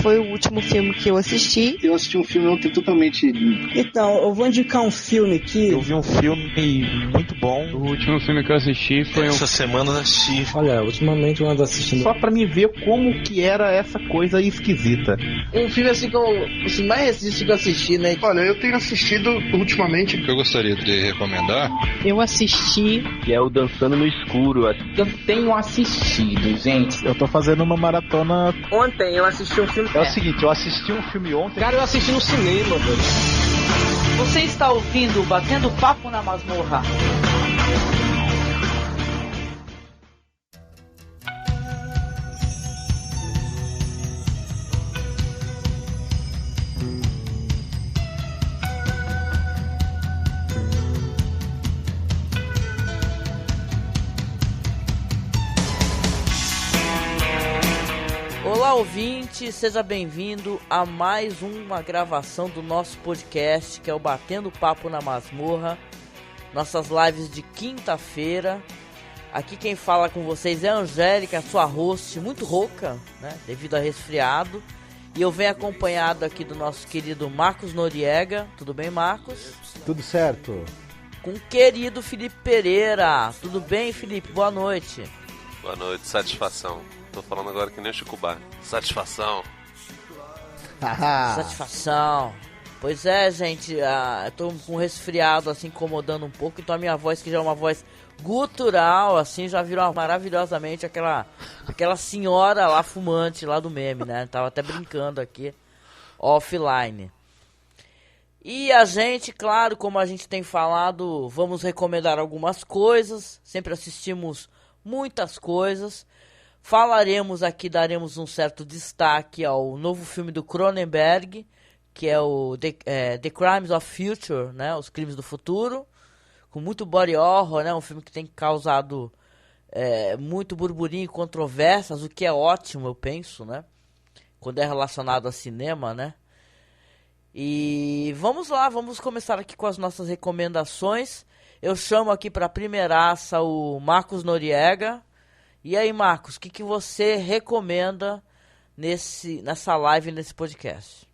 foi o último filme que eu assisti. Eu assisti um filme ontem totalmente... Então, eu vou indicar um filme aqui. Eu vi um filme muito bom. O último filme que eu assisti foi Essa semana eu assisti. Olha, ultimamente eu ando assistindo... Só pra me ver como que era essa coisa esquisita. Um filme assim que eu mais recente que eu assisti, né? Olha, eu tenho assistido ultimamente. O que eu gostaria de recomendar? Eu assisti... Que é o Dançando no Escuro. Eu tenho assistido, gente. Eu tô fazendo uma maratona... Ontem eu assisti um filme... É o seguinte, eu assisti um filme ontem... Cara, eu assisti no cinema, velho. Você está ouvindo Batendo Papo na Masmorra. Olá, ouvinte, seja bem-vindo a mais uma gravação do nosso podcast, que é o Batendo Papo na Masmorra, nossas lives de quinta-feira. Aqui quem fala com vocês é a Angélica, sua host, muito rouca, né, devido a resfriado. E eu venho acompanhado aqui do nosso querido Marcos Noriega. Tudo bem, Marcos? Tudo certo. Com o querido Felipe Pereira. Tudo bem, Felipe? Boa noite. Boa noite, satisfação. Tô falando agora que nem o Chico Bar. Satisfação. Satisfação. Pois é, gente, eu tô com um resfriado, assim, incomodando um pouco. Então a minha voz, que já é uma voz gutural, assim, já virou maravilhosamente aquela senhora lá fumante, lá do meme, né? Tava até brincando aqui, offline. E a gente, claro, como a gente tem falado, vamos recomendar algumas coisas. Sempre assistimos muitas coisas. Falaremos aqui, daremos um certo destaque ao novo filme do Cronenberg, que é o The Crimes of Future, né? Os Crimes do Futuro, com muito body horror, né? Um filme que tem causado muito burburinho e controvérsias, o que é ótimo, eu penso, né? Quando é relacionado a cinema, né? E vamos lá, vamos começar aqui com as nossas recomendações. Eu chamo aqui para a primeiraça o Marcos Noriega. E aí, Marcos, o que você recomenda nessa live, nesse podcast?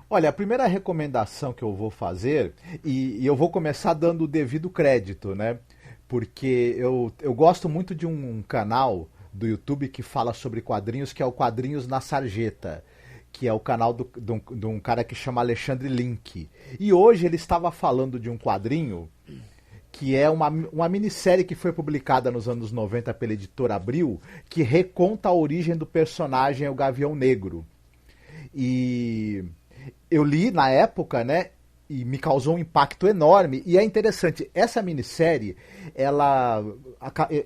Olha, a primeira recomendação que eu vou fazer, e eu vou começar dando o devido crédito, né? Porque eu gosto muito de um canal do YouTube que fala sobre quadrinhos, que é o Quadrinhos na Sarjeta, que é o canal de um cara que chama Alexandre Link. E hoje ele estava falando de um quadrinho que é uma minissérie que foi publicada nos anos 90 pela editora Abril, que reconta a origem do personagem, o Gavião Negro. E eu li na época, né, e me causou um impacto enorme. E é interessante, essa minissérie,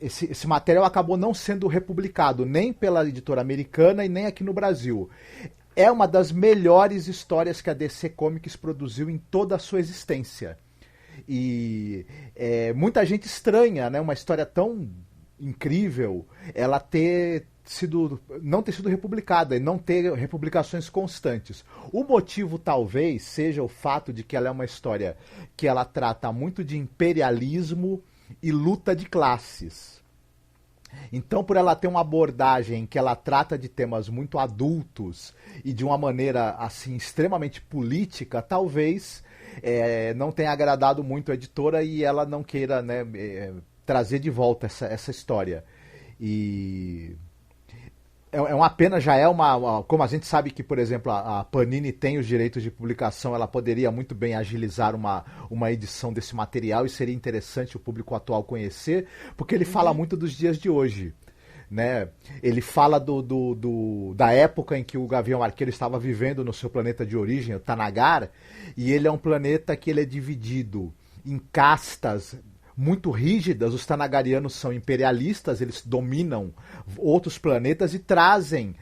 esse material acabou não sendo republicado nem pela editora americana e nem aqui no Brasil. É uma das melhores histórias que a DC Comics produziu em toda a sua existência. E muita gente estranha, né, uma história tão incrível, ela não ter sido republicada e não ter republicações constantes. O motivo talvez seja o fato de que ela é uma história que ela trata muito de imperialismo e luta de classes. Então, por ela ter uma abordagem que ela trata de temas muito adultos e de uma maneira assim extremamente política, talvez não tenha agradado muito a editora e ela não queira, né, trazer de volta essa história. E é uma pena, já é como a gente sabe que, por exemplo, a Panini tem os direitos de publicação, ela poderia muito bem agilizar uma edição desse material e seria interessante o público atual conhecer, porque ele fala muito dos dias de hoje, né? Ele fala da época em que o Gavião Arqueiro estava vivendo no seu planeta de origem, o Thanagar, e ele é um planeta que ele é dividido em castas muito rígidas. Os Thanagarianos são imperialistas, eles dominam outros planetas e trazem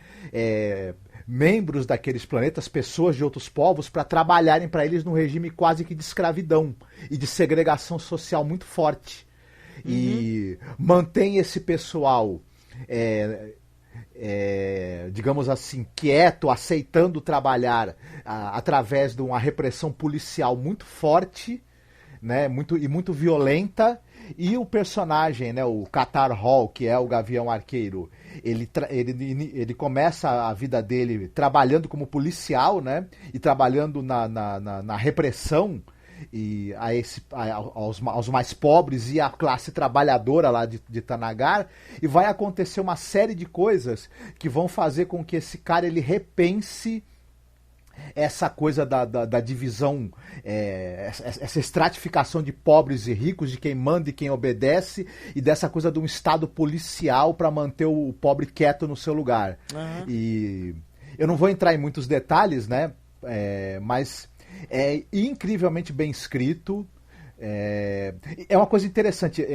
membros daqueles planetas, pessoas de outros povos, para trabalharem para eles num regime quase que de escravidão e de segregação social muito forte. E mantém esse pessoal, digamos assim, quieto, aceitando trabalhar através de uma repressão policial muito forte, né, muito violenta, E o personagem, né, o Qatar Hall, que é o Gavião Arqueiro, ele começa a vida dele trabalhando como policial, né, e trabalhando na repressão e aos mais pobres e à classe trabalhadora lá de Thanagar, e vai acontecer uma série de coisas que vão fazer com que esse cara ele repense essa coisa da divisão, essa estratificação de pobres e ricos, de quem manda e quem obedece, e dessa coisa de um estado policial para manter o pobre quieto no seu lugar. Uhum. E eu não vou entrar em muitos detalhes, né? Mas é incrivelmente bem escrito. É uma coisa interessante.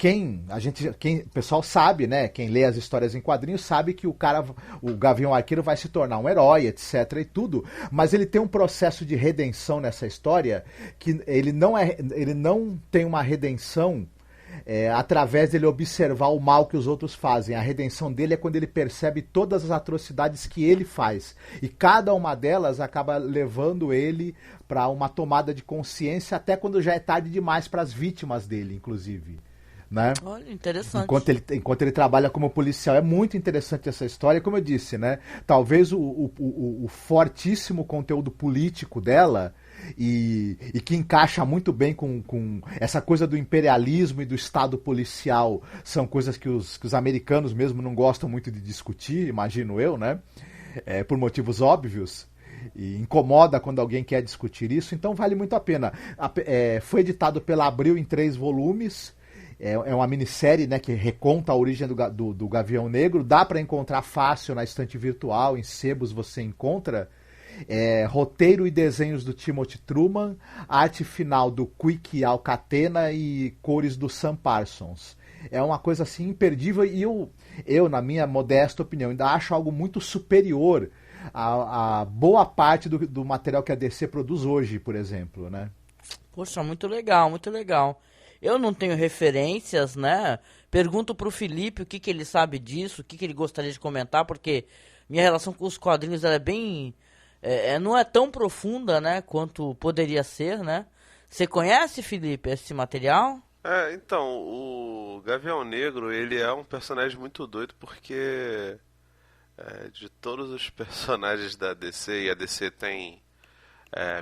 O pessoal sabe, né? Quem lê as histórias em quadrinhos sabe que o Gavião Arqueiro vai se tornar um herói, etc. e tudo, mas ele tem um processo de redenção nessa história que ele não tem uma redenção através dele observar o mal que os outros fazem. A redenção dele é quando ele percebe todas as atrocidades que ele faz, e cada uma delas acaba levando ele para uma tomada de consciência, até quando já é tarde demais para as vítimas dele, inclusive. Né? Olha, interessante. Enquanto ele trabalha como policial, é muito interessante essa história, como eu disse, né? Talvez o fortíssimo conteúdo político dela e que encaixa muito bem com essa coisa do imperialismo e do estado policial, são coisas que os americanos mesmo não gostam muito de discutir, imagino eu, né? Por motivos óbvios. E incomoda quando alguém quer discutir isso, então vale muito a pena. Foi editado pela Abril em 3 volumes. É uma minissérie, né, que reconta a origem do Gavião Negro. Dá para encontrar fácil na estante virtual, em sebos você encontra. Roteiro e desenhos do Timothy Truman, arte final do Quick Alcatena e cores do Sam Parsons. É uma coisa assim imperdível, e eu, na minha modesta opinião, ainda acho algo muito superior a boa parte do material que a DC produz hoje, por exemplo, né? Poxa, muito legal, muito legal. Eu não tenho referências, né? Pergunto pro Felipe o que ele sabe disso, o que ele gostaria de comentar, porque minha relação com os quadrinhos ela é bem... não é tão profunda, né? Quanto poderia ser, né? Você conhece, Felipe, esse material? Então, o Gavião Negro, ele é um personagem muito doido, porque de todos os personagens da DC, e a DC tem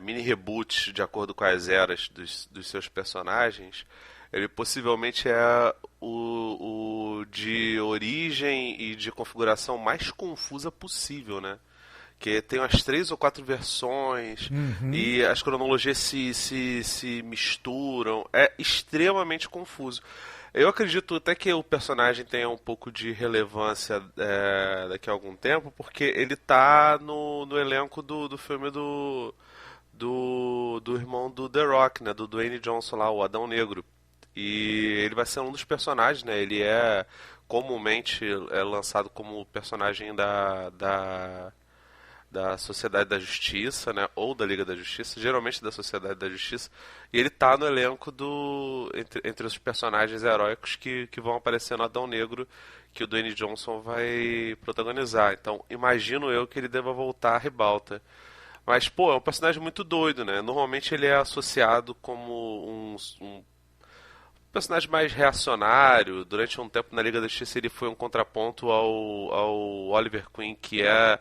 mini reboots de acordo com as eras dos seus personagens, ele possivelmente é o de origem e de configuração mais confusa possível, né? Que tem umas 3 ou 4 versões, e as cronologias se misturam, é extremamente confuso. Eu acredito até que o personagem tenha um pouco de relevância daqui a algum tempo, porque ele tá no elenco do filme do irmão do The Rock, né, do Dwayne Johnson lá, o Adão Negro. E ele vai ser um dos personagens, né? Ele é comumente lançado como personagem da Sociedade da Justiça, né? Ou da Liga da Justiça, geralmente da Sociedade da Justiça. E ele tá no elenco entre os personagens heróicos que vão aparecer no Adão Negro, que o Dwayne Johnson vai protagonizar. Então, imagino eu que ele deva voltar à ribalta. Mas, é um personagem muito doido, né? Normalmente ele é associado como um personagem mais reacionário. Durante um tempo na Liga da Justiça ele foi um contraponto ao Oliver Queen, que é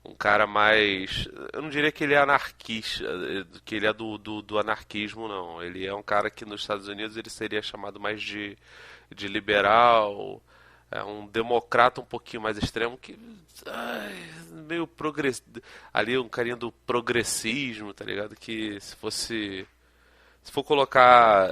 um cara mais... Eu não diria que ele é anarquista, que ele é do anarquismo, não. Ele é um cara que nos Estados Unidos ele seria chamado mais de liberal, um democrata um pouquinho mais extremo, que meio ali um carinha do progressismo, tá ligado? Que se for colocar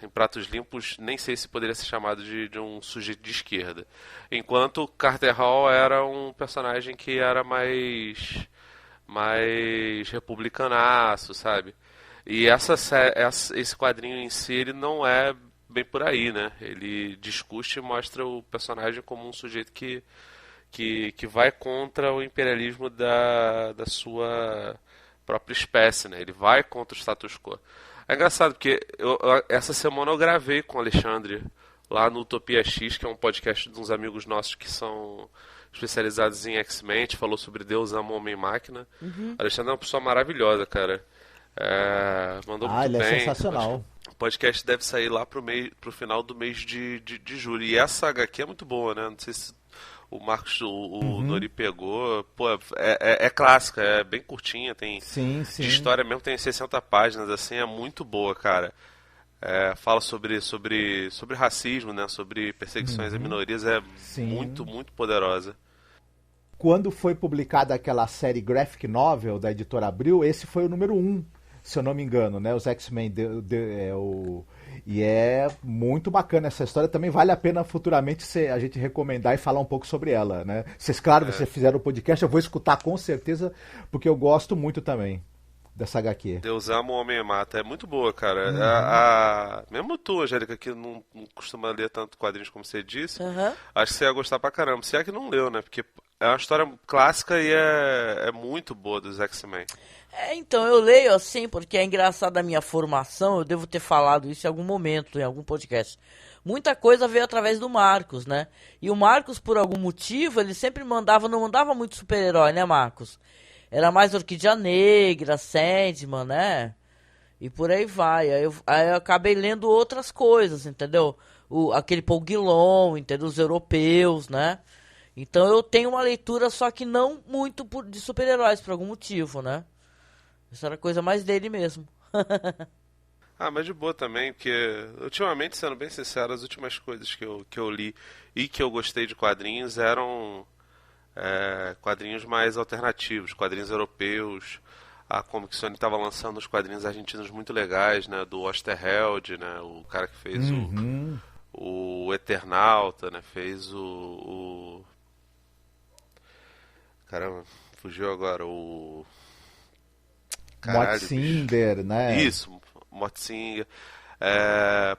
em pratos limpos, nem sei se poderia ser chamado de um sujeito de esquerda. Enquanto Carter Hall era um personagem que era mais republicanaço, sabe? E esse quadrinho em si, ele não é bem por aí, né? Ele discute e mostra o personagem como um sujeito que vai contra o imperialismo da sua própria espécie, né? Ele vai contra o status quo. É engraçado, porque essa semana eu gravei com o Alexandre lá no Utopia X, que é um podcast de uns amigos nossos que são especializados em X-Men. A gente falou sobre Deus, Ama, Homem e Máquina. O Alexandre é uma pessoa maravilhosa, cara. Mandou muito ele é bem. sensacional. O podcast deve sair lá pro final do mês de julho. E essa HQ é muito boa, né? Não sei se o Marcos, o Nori pegou. Pô, é clássica, é bem curtinha, tem de história mesmo, tem 60 páginas, assim, é muito boa, cara. Fala sobre racismo, né? Sobre perseguições a minorias, muito, muito poderosa. Quando foi publicada aquela série Graphic Novel da editora Abril, esse foi o número 1, se eu não me engano, né? Os X-Men e é muito bacana essa história. Também vale a pena futuramente a gente recomendar e falar um pouco sobre ela, né? Vocês fizeram o podcast, eu vou escutar com certeza, porque eu gosto muito também dessa HQ. Deus ama o homem mata. É muito boa, cara. Mesmo tu, Angélica, que não costuma ler tanto quadrinhos como você disse, acho que você ia gostar pra caramba. Se é que não leu, né? Porque é uma história clássica e é muito boa dos X-Men. Então, eu leio assim, porque é engraçado a minha formação, eu devo ter falado isso em algum momento, em algum podcast. Muita coisa veio através do Marcos, né? E o Marcos, por algum motivo, ele sempre não mandava muito super-herói, né, Marcos? Era mais Orquídea Negra, Sandman, né? E por aí vai. Aí eu acabei lendo outras coisas, entendeu? Aquele Paul Guillon, entendeu? Os europeus, né? Então eu tenho uma leitura, só que não muito de super-heróis, por algum motivo, né? Isso era coisa mais dele mesmo. Mas de boa também, porque ultimamente, sendo bem sincero, as últimas coisas que eu li e que eu gostei de quadrinhos eram quadrinhos mais alternativos, quadrinhos europeus. A Comic Zone estava lançando uns quadrinhos argentinos muito legais, né? Do Osterheld, né? O cara que fez o Eternauta, né? Fez Caramba, fugiu agora. Motsinder, né? Isso, Motsinder. É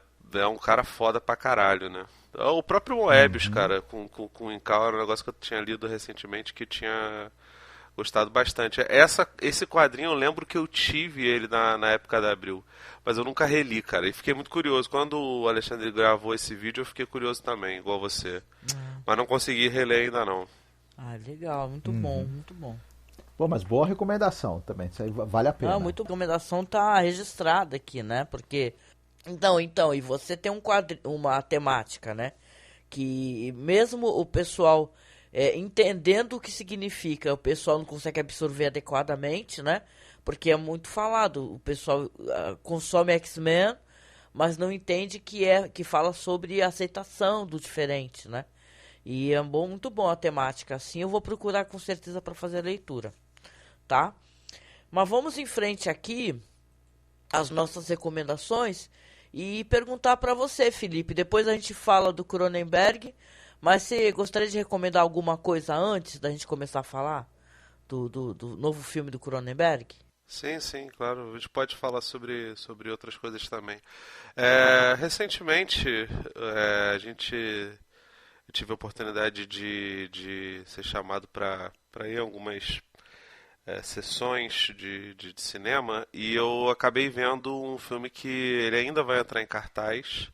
um cara foda pra caralho, né? O próprio Moebius, cara, com o Incal, era um negócio que eu tinha lido recentemente que tinha gostado bastante. Esse quadrinho eu lembro que eu tive ele na época da Abril, mas eu nunca reli, cara, e fiquei muito curioso. Quando o Alexandre gravou esse vídeo, eu fiquei curioso também, igual você. Mas não consegui reler ainda não. Legal, muito bom, muito bom. Pô, mas boa recomendação também, isso aí vale a pena. Muito recomendação tá registrada aqui, né? Porque então, e você tem uma temática, né? Que mesmo o pessoal entendendo o que significa, o pessoal não consegue absorver adequadamente, né? Porque é muito falado, o pessoal consome X-Men, mas não entende que fala sobre aceitação do diferente, né? E é muito bom a temática, assim eu vou procurar com certeza para fazer a leitura, tá? Mas vamos em frente aqui, as nossas recomendações, e perguntar para você, Felipe. Depois a gente fala do Cronenberg, mas você gostaria de recomendar alguma coisa antes da gente começar a falar do novo filme do Cronenberg? Sim, claro. A gente pode falar sobre outras coisas também. Recentemente, eu tive a oportunidade de ser chamado para ir a algumas sessões de cinema, e eu acabei vendo um filme que ele ainda vai entrar em cartaz,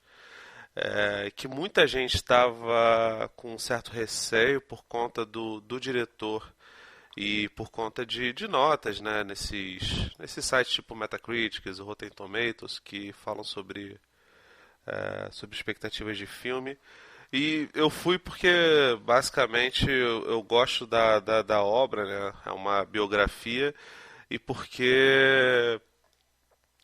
que muita gente estava com um certo receio por conta do diretor e por conta de notas, né, nesses sites tipo Metacritic, o Rotten Tomatoes, que falam sobre expectativas de filme. E eu fui porque, basicamente, eu gosto da obra, né? É uma biografia, e porque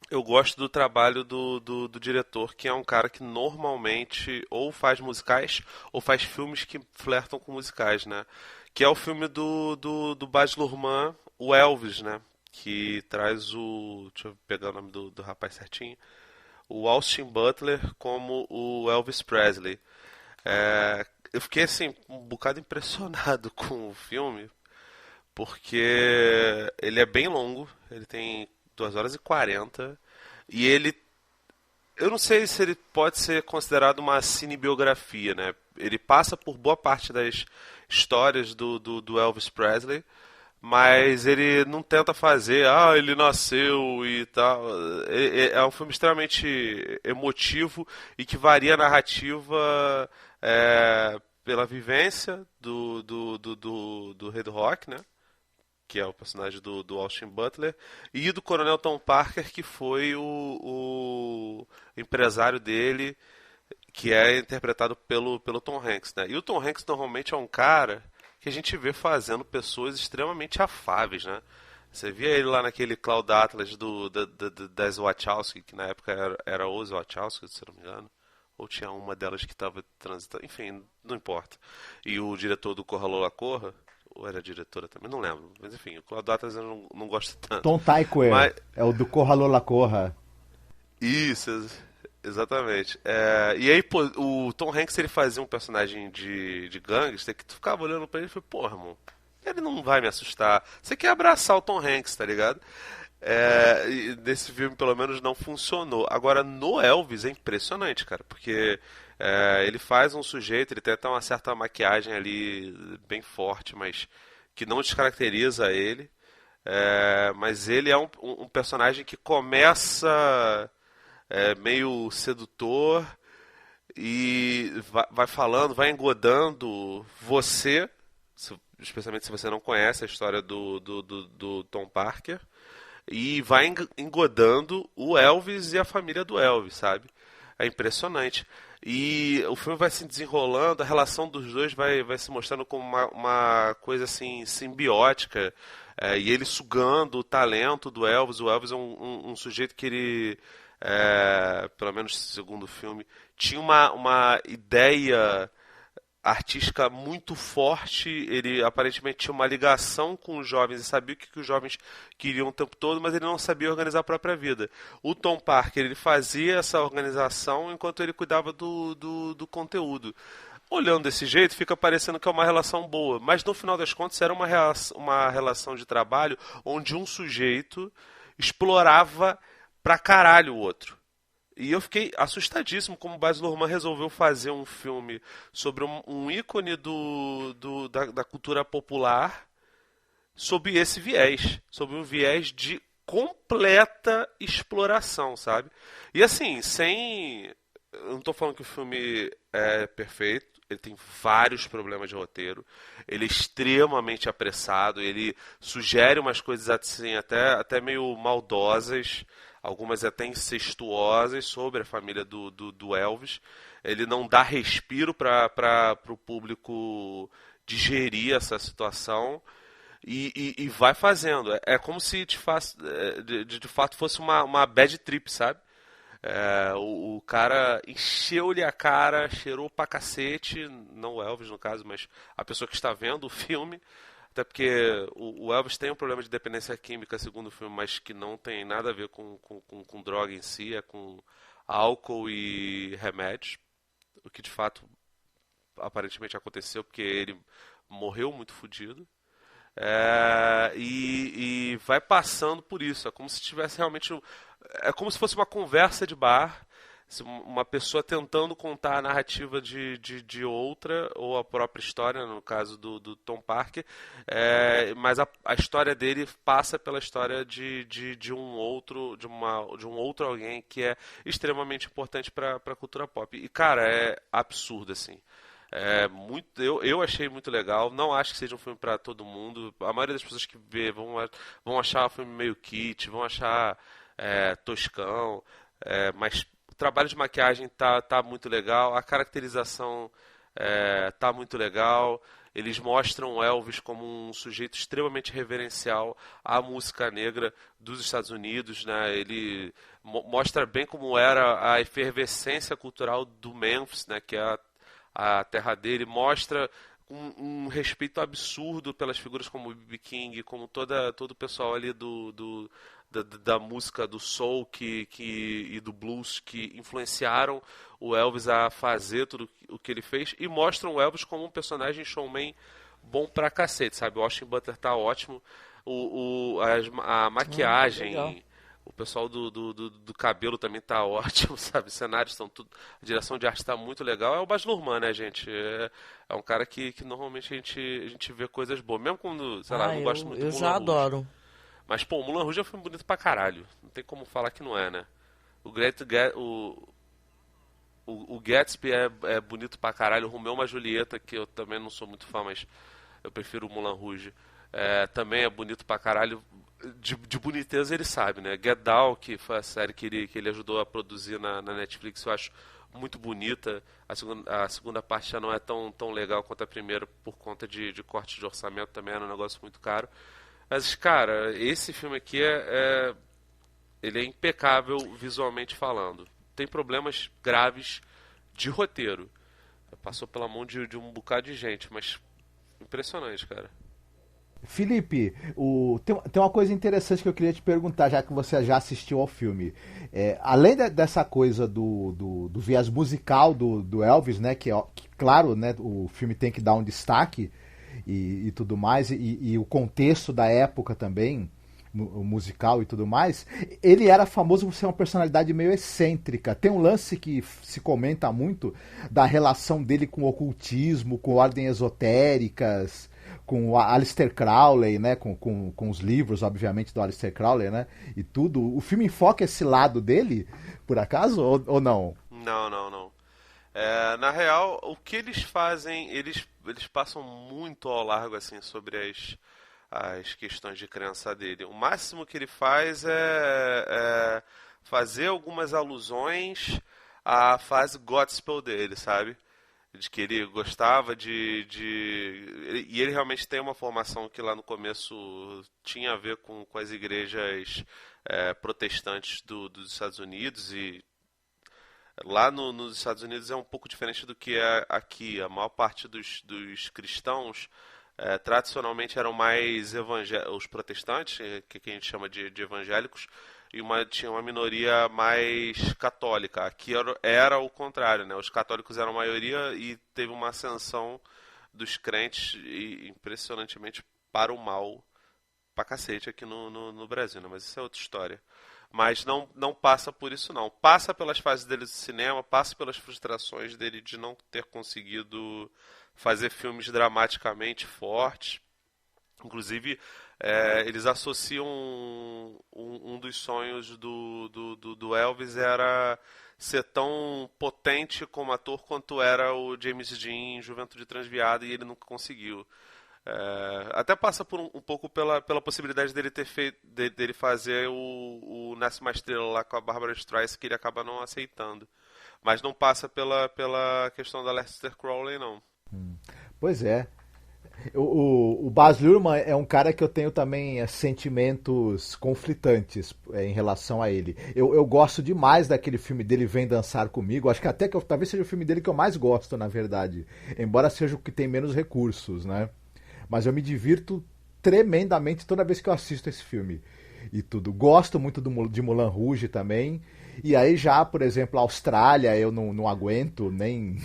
eu gosto do trabalho do diretor, que é um cara que normalmente ou faz musicais ou faz filmes que flertam com musicais, né? Que é o filme do Baz Luhrmann, o Elvis, né? Que traz deixa eu pegar o nome do rapaz certinho. O Austin Butler como o Elvis Presley. Eu fiquei assim um bocado impressionado com o filme, porque ele é bem longo, ele tem 2 horas e 40, e eu não sei se ele pode ser considerado uma cinebiografia, né? Ele passa por boa parte das histórias do Elvis Presley, mas ele não tenta fazer, ele nasceu e tal. É um filme extremamente emotivo e que varia a narrativa pela vivência do rei do rock, né? que é o personagem do Austin Butler, e do Coronel Tom Parker, que foi o empresário dele, que é interpretado pelo Tom Hanks, né? E o Tom Hanks normalmente é um cara que a gente vê fazendo pessoas extremamente afáveis, né? Você via ele lá naquele Cloud Atlas das Wachowski, que na época era os Wachowski, se não me engano. Ou tinha uma delas que estava transitando. Enfim, não importa. E o diretor do Corra Lola Corra, ou era a diretora também, não lembro. Mas enfim, o Cloud Atlas eu não gosto tanto. Tom Tykwer, é o do Corra Lola Corra. Isso, exatamente. E aí, pô, o Tom Hanks, ele fazia um personagem de gangster que tu ficava olhando pra ele e falei, porra, irmão, ele não vai me assustar. Você quer abraçar o Tom Hanks, tá ligado? E nesse filme, pelo menos, não funcionou. Agora, no Elvis é impressionante, cara, porque ele faz um sujeito, ele tem até uma certa maquiagem ali bem forte, mas que não descaracteriza ele. Mas ele é um personagem que começa meio sedutor e vai falando, vai engodando você, especialmente se você não conhece a história do Tom Parker, e vai engodando o Elvis e a família do Elvis, sabe? É impressionante. E o filme vai se desenrolando, a relação dos dois vai se mostrando como uma coisa assim simbiótica, e ele sugando o talento do Elvis. O Elvis é um sujeito que ele, pelo menos segundo o filme, tinha uma ideia artística muito forte. Ele aparentemente tinha uma ligação com os jovens e sabia o que os jovens queriam o tempo todo, mas ele não sabia organizar a própria vida. O Tom Parker, ele fazia essa organização enquanto ele cuidava do conteúdo. Olhando desse jeito, fica parecendo que é uma relação boa, mas no final das contas era uma relação de trabalho onde um sujeito explorava pra caralho o outro. E eu fiquei assustadíssimo como o Baz Luhrmann resolveu fazer um filme sobre um ícone da cultura popular sob esse viés, sob um viés de completa exploração, sabe? E assim, eu não estou falando que o filme é perfeito, ele tem vários problemas de roteiro, ele é extremamente apressado, ele sugere umas coisas assim até meio maldosas, algumas até incestuosas sobre a família do Elvis. Ele não dá respiro para o público digerir essa situação e vai fazendo. É como se de fato fosse uma bad trip, sabe? O cara encheu-lhe a cara, cheirou pra cacete, não o Elvis no caso, mas a pessoa que está vendo o filme. Até porque o Elvis tem um problema de dependência química, segundo o filme, mas que não tem nada a ver com droga em si, é com álcool e remédios. O que de fato aparentemente aconteceu, porque ele morreu muito fodido. E vai passando por isso. É como se tivesse realmente. É como se fosse uma conversa de bar. Uma pessoa tentando contar a narrativa de outra, ou a própria história, no caso do Tom Parker, mas a história dele passa pela história de um outro alguém que é extremamente importante para a cultura pop. E, cara, é absurdo, assim. Eu achei muito legal. Não acho que seja um filme para todo mundo. A maioria das pessoas que vê vão achar o filme meio kit, vão achar toscão, mas o trabalho de maquiagem tá muito legal, a caracterização tá muito legal. Eles mostram o Elvis como um sujeito extremamente reverencial à música negra dos Estados Unidos, né? Ele mostra bem como era a efervescência cultural do Memphis, né? Que é a terra dele. Mostra um respeito absurdo pelas figuras como o B.B. King, como todo o pessoal ali da música do soul e do blues que influenciaram o Elvis a fazer tudo o que ele fez, e mostram o Elvis como um personagem showman bom pra cacete, sabe? O Austin Butler tá ótimo, a maquiagem, o pessoal do cabelo também tá ótimo, sabe? Os cenários estão tudo, a direção de arte tá muito legal. É o Baz Luhrmann, né, gente? É um cara que normalmente a gente vê coisas boas, mesmo quando, sei lá, não gosto muito do Eu Moulin já Rouge. adoro. Mas, pô, o Moulin Rouge é um filme bonito pra caralho. Não tem como falar que não é, né? O Gatsby é bonito pra caralho. O Romeu e Julieta, que eu também não sou muito fã, mas Eu prefiro o Moulin Rouge. Também é bonito pra caralho. De boniteza ele sabe, né? Get Down, que foi a série que ele ajudou a produzir na Netflix, eu acho muito bonita. A segunda parte já não é tão legal quanto a primeira, por conta de corte de orçamento, também era um negócio muito caro. Mas, cara, esse filme aqui ele é impecável visualmente falando. Tem problemas graves de roteiro. Passou pela mão de um bocado de gente, mas impressionante, cara. Felipe, tem uma coisa interessante que eu queria te perguntar, já que você já assistiu ao filme. Além dessa coisa do viés musical do Elvis, né, que claro, né, o filme tem que dar um destaque e tudo mais, e o contexto da época também, o musical e tudo mais, ele era famoso por ser uma personalidade meio excêntrica. Tem um lance que se comenta muito da relação dele com o ocultismo, com ordens esotéricas, com o Aleister Crowley, né, com os livros, obviamente, do Aleister Crowley, né, e tudo. O filme enfoca esse lado dele, por acaso, ou não? Não. Na real, o que eles fazem, eles passam muito ao largo, assim, sobre as questões de crença dele. O máximo que ele faz é fazer algumas alusões à fase gospel dele, sabe? De que ele gostava e ele realmente tem uma formação que lá no começo tinha a ver com as igrejas protestantes dos Estados Unidos, e lá nos Estados Unidos é um pouco diferente do que é aqui. A maior parte dos cristãos tradicionalmente eram mais os protestantes, que a gente chama de evangélicos, e tinha uma minoria mais católica. Aqui era o contrário, né? Os católicos eram a maioria e teve uma ascensão dos crentes impressionantemente para o mal pra cacete aqui no Brasil, né? Mas isso é outra história. Mas não passa por isso, não. Passa pelas fases dele do cinema, passa pelas frustrações dele de não ter conseguido fazer filmes dramaticamente fortes. Inclusive, eles associam um dos sonhos do Elvis era ser tão potente como ator quanto era o James Dean em Juventude Transviada, e ele nunca conseguiu. Até passa por um pouco pela possibilidade dele fazer o Nasce Uma Estrela lá com a Barbra Streisand, que ele acaba não aceitando. Mas não passa pela questão da Aleister Crowley, não. Pois é. O Baz Luhrmann é um cara que eu tenho também sentimentos conflitantes em relação a ele. Eu gosto demais daquele filme dele, Vem Dançar Comigo. Acho que até que talvez seja o filme dele que eu mais gosto, na verdade. Embora seja o que tem menos recursos, né? Mas eu me divirto tremendamente toda vez que eu assisto esse filme. E tudo. Gosto muito de Moulin Rouge também. E aí já, por exemplo, a Austrália eu não aguento nem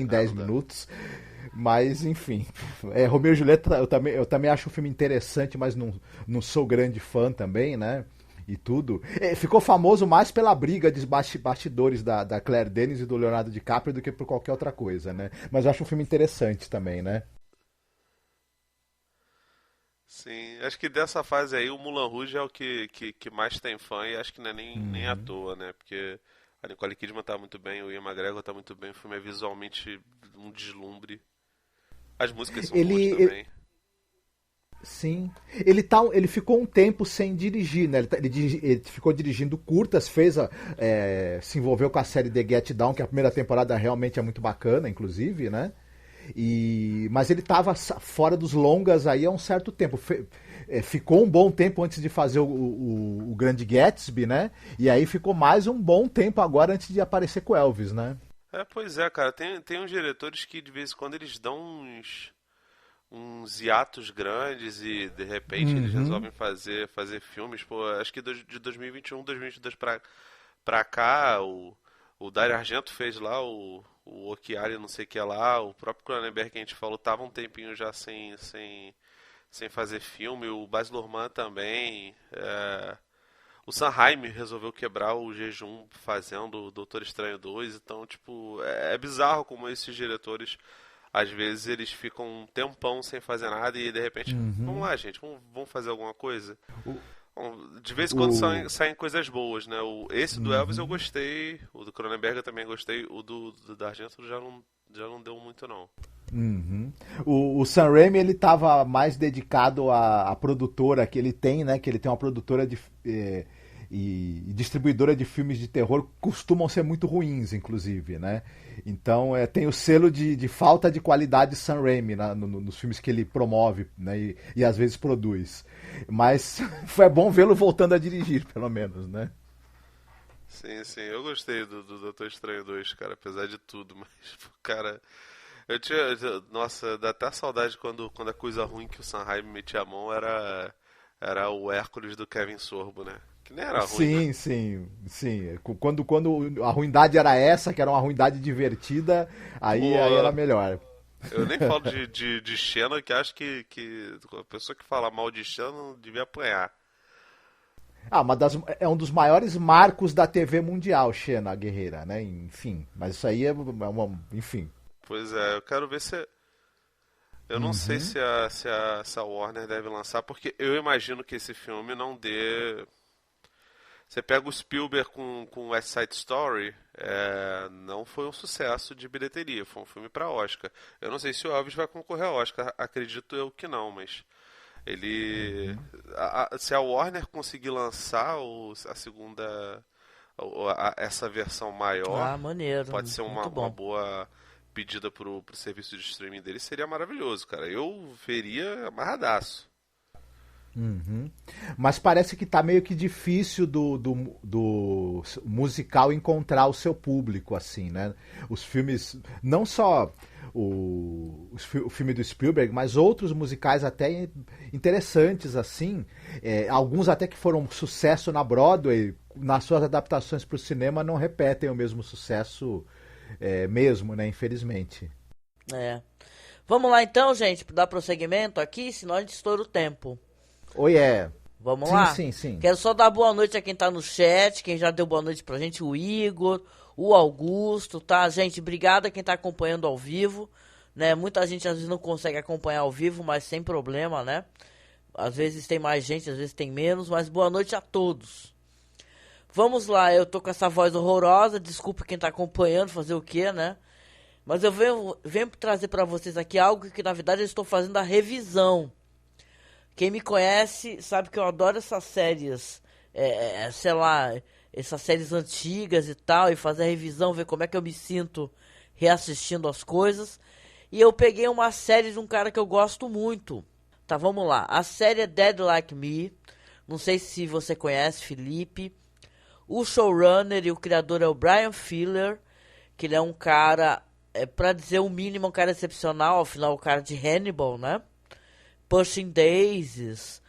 10 minutos. Mas, enfim, Romeu e Julieta eu também acho o filme interessante, mas não sou grande fã também, né? E tudo. Ficou famoso mais pela briga dos bastidores da Claire Denis e do Leonardo DiCaprio do que por qualquer outra coisa, né? Mas eu acho um filme interessante também, né? Sim, acho que dessa fase aí o Moulin Rouge é o que mais tem fã, e acho que não é nem à toa, né? Porque a Nicole Kidman tá muito bem, o Ian McGregor tá muito bem, o filme é visualmente um deslumbre. As músicas são boas também. Sim. Ele ficou um tempo sem dirigir, né? Ele ficou dirigindo curtas, se envolveu com a série The Get Down, que a primeira temporada realmente é muito bacana, inclusive, né? Mas ele estava fora dos longas aí há um certo tempo. Ficou um bom tempo antes de fazer o Grande Gatsby, né? E aí ficou mais um bom tempo agora antes de aparecer com o Elvis, né? Pois é, cara. Tem uns diretores que de vez em quando eles dão uns hiatos grandes e de repente eles resolvem fazer filmes. Pô, acho que de 2021, 2022 pra cá, o Dario Argento fez lá o Ochiali, não sei o que lá. O próprio Cronenberg que a gente falou tava um tempinho já sem fazer filme. O Baz Luhrmann também. O Sanheim resolveu quebrar o jejum fazendo o Doutor Estranho 2. Então, tipo, é bizarro como esses diretores, às vezes, eles ficam um tempão sem fazer nada e, de repente, vamos lá, gente, vamos fazer alguma coisa. De vez em quando saem coisas boas, né? Esse do Elvis eu gostei, o do Cronenberg eu também gostei, o do Argento já não deu muito, não. Uhum. O Sam Raimi, ele estava mais dedicado à produtora que ele tem, né? Que ele tem uma produtora e distribuidora de filmes de terror, costumam ser muito ruins, inclusive, né? Então tem o selo de falta de qualidade Sam Raimi nos filmes que ele promove, né? E às vezes produz. Mas foi bom vê-lo voltando a dirigir, pelo menos, né? Sim, sim, eu gostei do Doutor Estranho 2, cara, apesar de tudo, mas, cara, nossa, dá até saudade quando a coisa ruim que o Sam Raimi metia a mão era o Hércules do Kevin Sorbo, né? Que nem era ruim, sim, né? sim. Quando a ruindade era essa, que era uma ruindade divertida, aí era melhor. Eu nem falo de Xena, que acho que a pessoa que fala mal de Xena não devia apanhar. É um dos maiores marcos da TV mundial, Xena, a guerreira, né? Enfim, mas isso aí enfim. Pois é, eu quero ver se... Eu não sei se a Warner deve lançar, porque eu imagino que esse filme não dê... Você pega o Spielberg com West Side Story, não foi um sucesso de bilheteria, foi um filme para Oscar. Eu não sei se o Elvis vai concorrer ao Oscar, acredito eu que não, mas ele... se a Warner conseguir lançar a segunda... essa versão maior, maneiro, pode ser uma boa pedida pro serviço de streaming dele, seria maravilhoso, cara. Eu veria amarradaço. Uhum. Mas parece que tá meio que difícil do musical encontrar o seu público, assim, né? Os filmes, não só o filme do Spielberg, mas outros musicais até interessantes, assim, alguns até que foram sucesso na Broadway, nas suas adaptações para o cinema não repetem o mesmo sucesso mesmo, né? Infelizmente. Vamos lá então, gente, para dar prosseguimento aqui, senão a gente estoura o tempo. Vamos lá? Sim. Quero só dar boa noite a quem tá no chat, quem já deu boa noite pra gente, o Igor, o Augusto, tá? Gente, obrigado a quem tá acompanhando ao vivo, né? Muita gente às vezes não consegue acompanhar ao vivo, mas sem problema, né? Às vezes tem mais gente, às vezes tem menos, mas boa noite a todos. Vamos lá, eu tô com essa voz horrorosa, desculpa quem tá acompanhando, fazer o quê, né? Mas eu venho trazer pra vocês aqui algo que na verdade eu estou fazendo a revisão. Quem me conhece sabe que eu adoro essas séries, sei lá, essas séries antigas e tal, e fazer a revisão, ver como é que eu me sinto reassistindo as coisas. E eu peguei uma série de um cara que eu gosto muito. Tá, vamos lá. A série é Dead Like Me. Não sei se você conhece, Felipe. O showrunner e o criador é o Brian Fuller, que ele é um cara, pra dizer o mínimo, um cara excepcional, afinal, o cara de Hannibal, né? Pushing Daisies,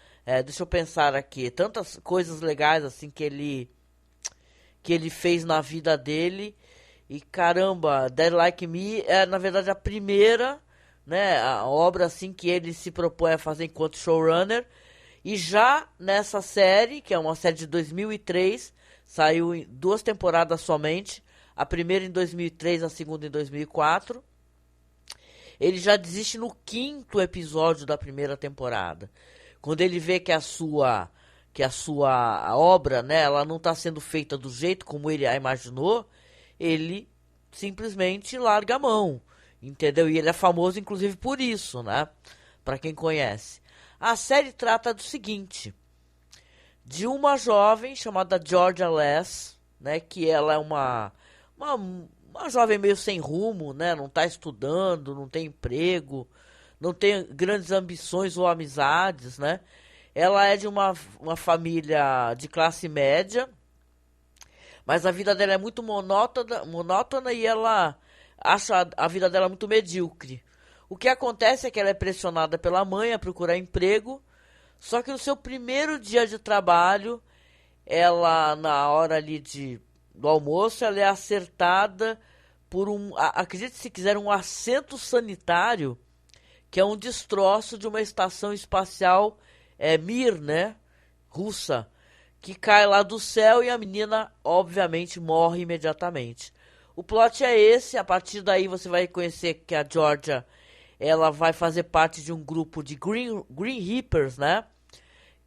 deixa eu pensar aqui, tantas coisas legais assim que ele fez na vida dele. E caramba, Dead Like Me é na verdade a primeira, né, a obra assim que ele se propõe a fazer enquanto showrunner. E já nessa série, que é uma série de 2003, saiu em 2 temporadas somente, a primeira em 2003, a segunda em 2004. Ele já desiste no 5º episódio da primeira temporada. Quando ele vê que a sua obra, né, ela não está sendo feita do jeito como ele a imaginou, ele simplesmente larga a mão, entendeu? E ele é famoso inclusive por isso, né? Para quem conhece. A série trata do seguinte, de uma jovem chamada Georgia Lass, né, que ela é uma jovem meio sem rumo, né? Não tá estudando, não tem emprego, não tem grandes ambições ou amizades, né? Ela é de uma família de classe média, mas a vida dela é muito monótona e ela acha a vida dela muito medíocre. O que acontece é que ela é pressionada pela mãe a procurar emprego, só que no seu primeiro dia de trabalho, ela, na hora ali do almoço, ela é acertada por acredite se quiser, um assento sanitário, que é um destroço de uma estação espacial Mir, né, russa, que cai lá do céu e a menina, obviamente, morre imediatamente. O plot é esse, a partir daí você vai conhecer que a Georgia, ela vai fazer parte de um grupo de Green Reapers, né,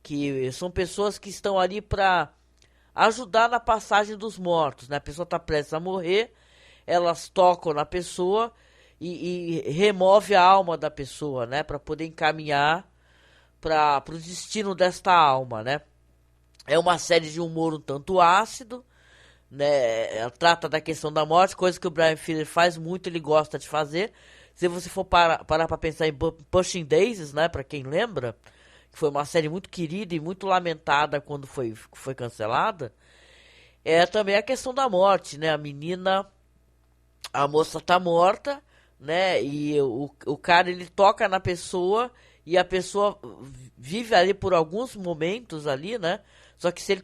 que são pessoas que estão ali para ajudar na passagem dos mortos, né? A pessoa está prestes a morrer, elas tocam na pessoa e remove a alma da pessoa, né? Para poder encaminhar para o destino desta alma, né? É uma série de humor um tanto ácido, né? Ela trata da questão da morte, coisa que o Bryan Fuller faz muito, ele gosta de fazer. Se você for parar para pensar em Pushing Daisies, né? Para quem lembra, que foi uma série muito querida e muito lamentada quando foi cancelada, é também a questão da morte, né? A moça tá morta, né? E o cara, ele toca na pessoa e a pessoa vive ali por alguns momentos ali, né? Só que se ele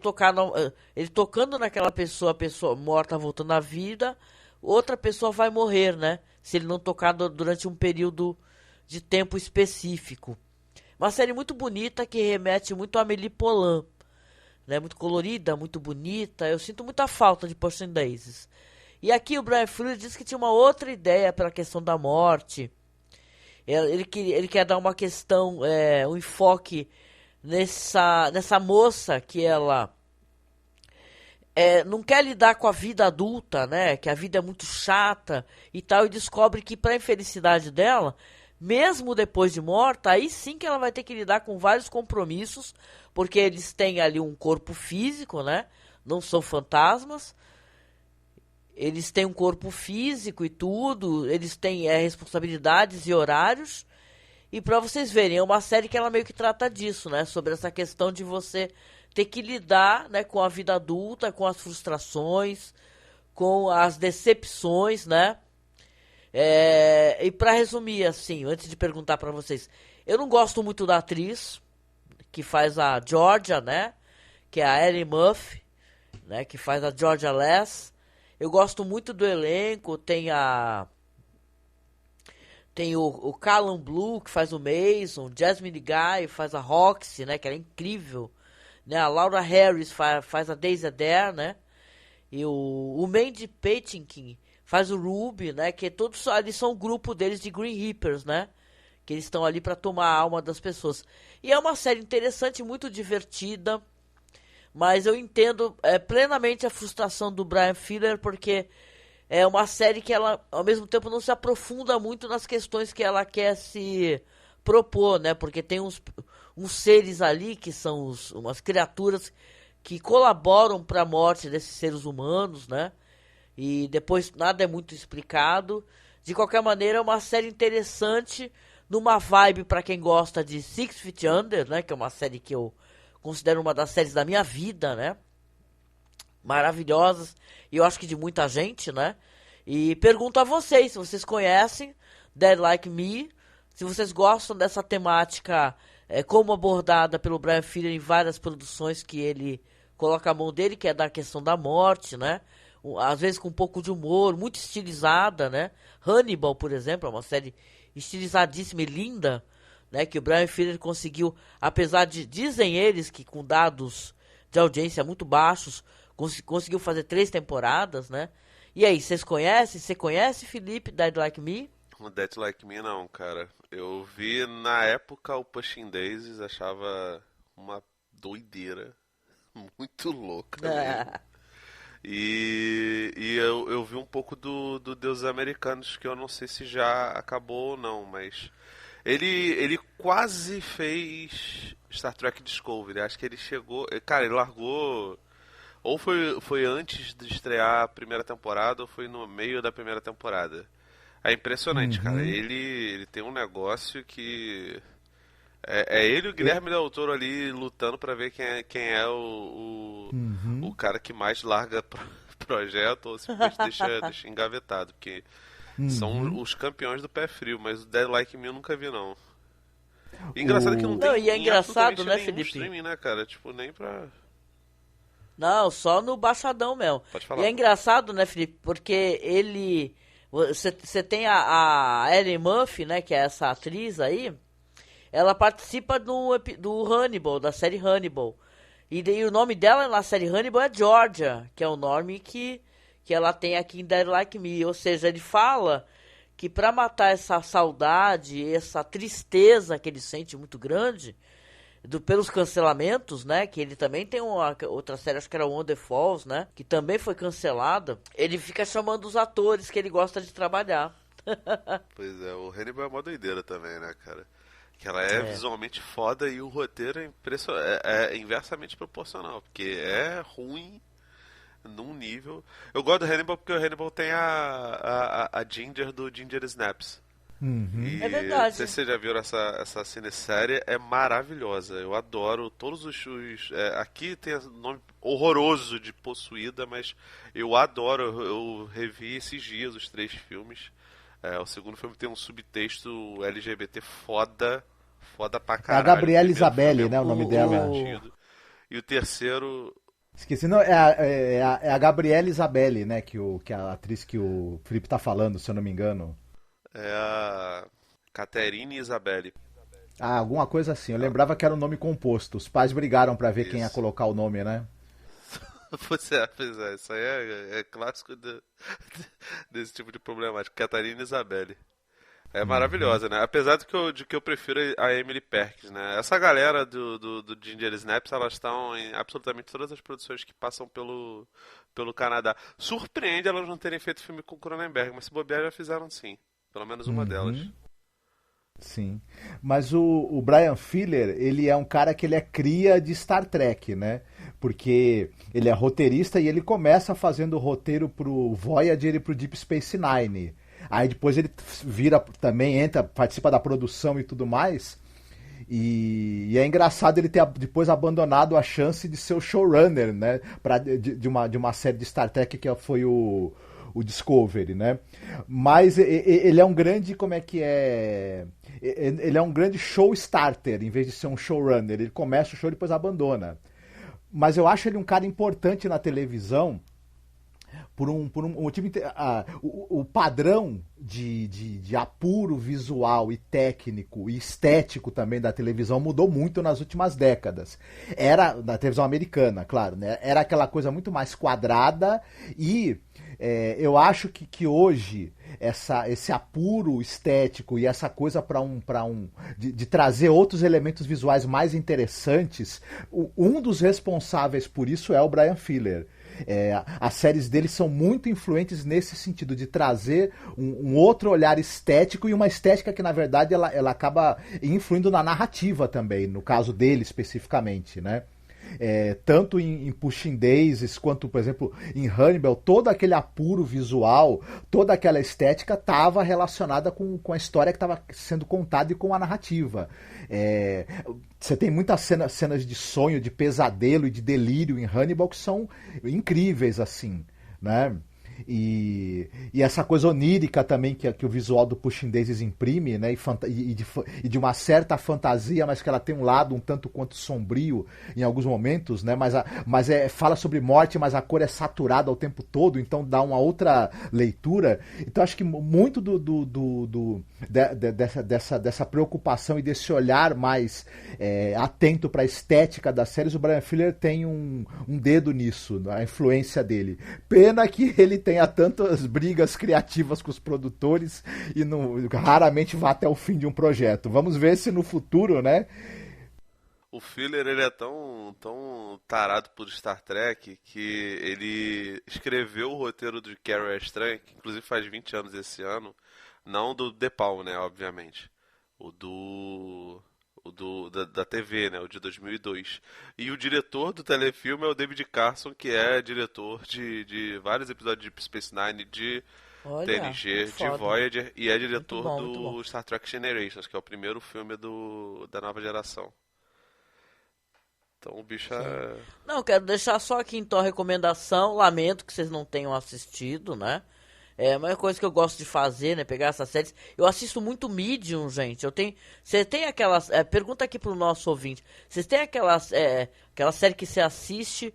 ele tocando naquela pessoa, a pessoa morta voltando à vida, outra pessoa vai morrer, né? Se ele não tocar durante um período de tempo específico. Uma série muito bonita que remete muito a Amélie Poulain, né? Muito colorida, muito bonita. Eu sinto muita falta de Pushing Daisies. E aqui o Bryan Fuller disse que tinha uma outra ideia para a questão da morte. Ele quer dar uma questão, um enfoque nessa moça que ela não quer lidar com a vida adulta, né? Que a vida é muito chata e tal, e descobre que para a infelicidade dela, mesmo depois de morta, aí sim que ela vai ter que lidar com vários compromissos, porque eles têm ali um corpo físico, né? Não são fantasmas. Eles têm um corpo físico e tudo, eles têm responsabilidades e horários. E para vocês verem, é uma série que ela meio que trata disso, né? Sobre essa questão de você ter que lidar, né, com a vida adulta, com as frustrações, com as decepções, né? E para resumir, assim, antes de perguntar para vocês, eu não gosto muito da atriz que faz a Georgia, né? Que é a Erin Murphy, né? Que faz a Georgia Lass. Eu gosto muito do elenco, tem o Callum Blue, que faz o Mason, Jasmine Guy faz a Roxy, né, que era incrível, né, a Laura Harris faz a Daisy Adair, né, e o Mandy Patinkin faz o Ruby, né, que todos ali são o grupo deles de Green Reapers, né, que eles estão ali para tomar a alma das pessoas. E é uma série interessante, muito divertida, mas eu entendo plenamente a frustração do Bryan Fuller, porque é uma série que ela, ao mesmo tempo, não se aprofunda muito nas questões que ela quer se propor, né? Porque tem uns seres ali que são umas criaturas que colaboram para a morte desses seres humanos, né? E depois nada é muito explicado. De qualquer maneira, é uma série interessante, numa vibe para quem gosta de Six Feet Under, né? Que é uma série que eu considero uma das séries da minha vida, né? Maravilhosas, e eu acho que de muita gente, né? E pergunto a vocês, se vocês conhecem Dead Like Me, se vocês gostam dessa temática como abordada pelo Bryan Fuller em várias produções que ele coloca a mão dele, que é da questão da morte, né? Às vezes com um pouco de humor, muito estilizada, né? Hannibal, por exemplo, é uma série estilizadíssima e linda, né, que o Bryan Fuller conseguiu, apesar de, dizem eles, que com dados de audiência muito baixos, conseguiu fazer 3 temporadas, né? E aí, vocês conhecem? Você conhece, Felipe, Dead Like Me? Dead Like Me não, cara. Eu vi na época o Pushing Daisies, achava uma doideira. Muito louca mesmo. E eu vi um pouco do Deuses Americanos, que eu não sei se já acabou ou não, mas ele quase fez Star Trek Discovery. Acho que ele chegou... Cara, ele largou... Ou foi antes de estrear a primeira temporada, ou foi no meio da primeira temporada. É impressionante, cara. Ele tem um negócio que... É ele e o Guilherme Del Toro ali lutando pra ver quem é o cara que mais larga projeto ou simplesmente deixa engavetado. Porque são os campeões do pé frio, mas o Dead Like Me eu nunca vi, não. E engraçado que não tem... E é engraçado, né, Felipe? Streaming, né, cara? Tipo, nem pra... Não, só no baixadão mesmo. Pode falar. E é engraçado, né, Felipe? Porque ele... Você tem a Erin Murphy, né, que é essa atriz aí. Ela participa do Hannibal, da série Hannibal. E o nome dela na série Hannibal é Georgia, que é o nome que ela tem aqui em Dead Like Me. Ou seja, ele fala que pra matar essa saudade, essa tristeza que ele sente muito grande... pelos cancelamentos, né, que ele também tem outra série, acho que era Wonder Falls, né, que também foi cancelada, ele fica chamando os atores que ele gosta de trabalhar. Pois é, o Hannibal é mó doideira também, né, cara? Que ela é visualmente foda e o roteiro é inversamente proporcional, porque é ruim num nível. Eu gosto do Hannibal porque o Hannibal tem a Ginger do Ginger Snaps. E É verdade. não sei se vocês já viram essa cinesérie, é maravilhosa. Eu adoro todos os. Aqui tem nome horroroso de Possuída, mas eu adoro. Eu revi esses dias os 3 filmes. O segundo filme tem um subtexto LGBT foda pra caralho. É a Gabriela Isabelle, né, o nome dela. E o terceiro... Esqueci, não, é a Gabriela Isabelle, né, que a atriz que o Felipe tá falando, se eu não me engano. É a Caterine Isabelle. Ah, alguma coisa assim. Eu lembrava que era um nome composto. Os pais brigaram pra ver quem ia colocar o nome, né? Pois é, isso aí é clássico desse tipo de problemática. Catarina Isabelle. É maravilhosa, né? Apesar de que eu prefiro a Emily Perkins, né? Essa galera do Ginger Snaps, elas estão em absolutamente todas as produções que passam pelo Canadá. Surpreende elas não terem feito filme com Cronenberg, mas se bobear já fizeram sim. Pelo menos uma delas. Sim, mas o Brian Fuller, ele é um cara que ele é cria de Star Trek, né? Porque ele é roteirista e ele começa fazendo roteiro pro Voyager e pro Deep Space Nine. Aí depois ele vira também, participa da produção e tudo mais. E é engraçado ele ter depois abandonado a chance de ser o showrunner, né? De uma série de Star Trek que foi o Discovery, né? Mas ele é um grande, como é que é? Ele é um grande show starter, em vez de ser um showrunner. Ele começa o show e depois abandona. Mas eu acho ele um cara importante na televisão por um motivo. O padrão de apuro visual e técnico e estético também da televisão mudou muito nas últimas décadas. Era, na televisão americana, claro, né? Era aquela coisa muito mais quadrada e eu acho que hoje esse apuro estético e essa coisa de trazer outros elementos visuais mais interessantes, um dos responsáveis por isso é o Brian Fuller. As séries dele são muito influentes nesse sentido de trazer um outro olhar estético e uma estética que na verdade ela acaba influindo na narrativa também, no caso dele especificamente, né? Tanto em Pushing Daisies quanto, por exemplo, em Hannibal, todo aquele apuro visual, toda aquela estética estava relacionada com a história que estava sendo contada e com a narrativa. Você tem muitas cenas de sonho, de pesadelo e de delírio em Hannibal que são incríveis, assim, né? E essa coisa onírica também que o visual do Pushing Daisies imprime, né? E de uma certa fantasia, mas que ela tem um lado um tanto quanto sombrio em alguns momentos, né? Mas fala sobre morte, mas a cor é saturada o tempo todo, então dá uma outra leitura. Então acho que muito dessa preocupação e desse olhar mais atento para a estética das séries, o Brian Fuller tem um dedo nisso, a influência dele. Pena que ele tenha tantas brigas criativas com os produtores e raramente vá até o fim de um projeto. Vamos ver se no futuro, né? O Fuller, ele é tão tarado por Star Trek que ele escreveu o roteiro de Carrie a Estranha, que inclusive faz 20 anos esse ano, não do The Palm, né, obviamente. Da TV, né, o de 2002. E o diretor do telefilme é o David Carson, que é diretor de vários episódios de Deep Space Nine, de TNG, de Voyager, e é diretor do Star Trek Generations, que é o primeiro filme da nova geração. Então o bicho é... Não, quero deixar só aqui então a recomendação. Lamento que vocês não tenham assistido, né? Uma coisa que eu gosto de fazer, né? Pegar essas séries. Eu assisto muito Medium, gente. Você tem aquelas... pergunta aqui pro nosso ouvinte. Vocês têm aquela série que você assiste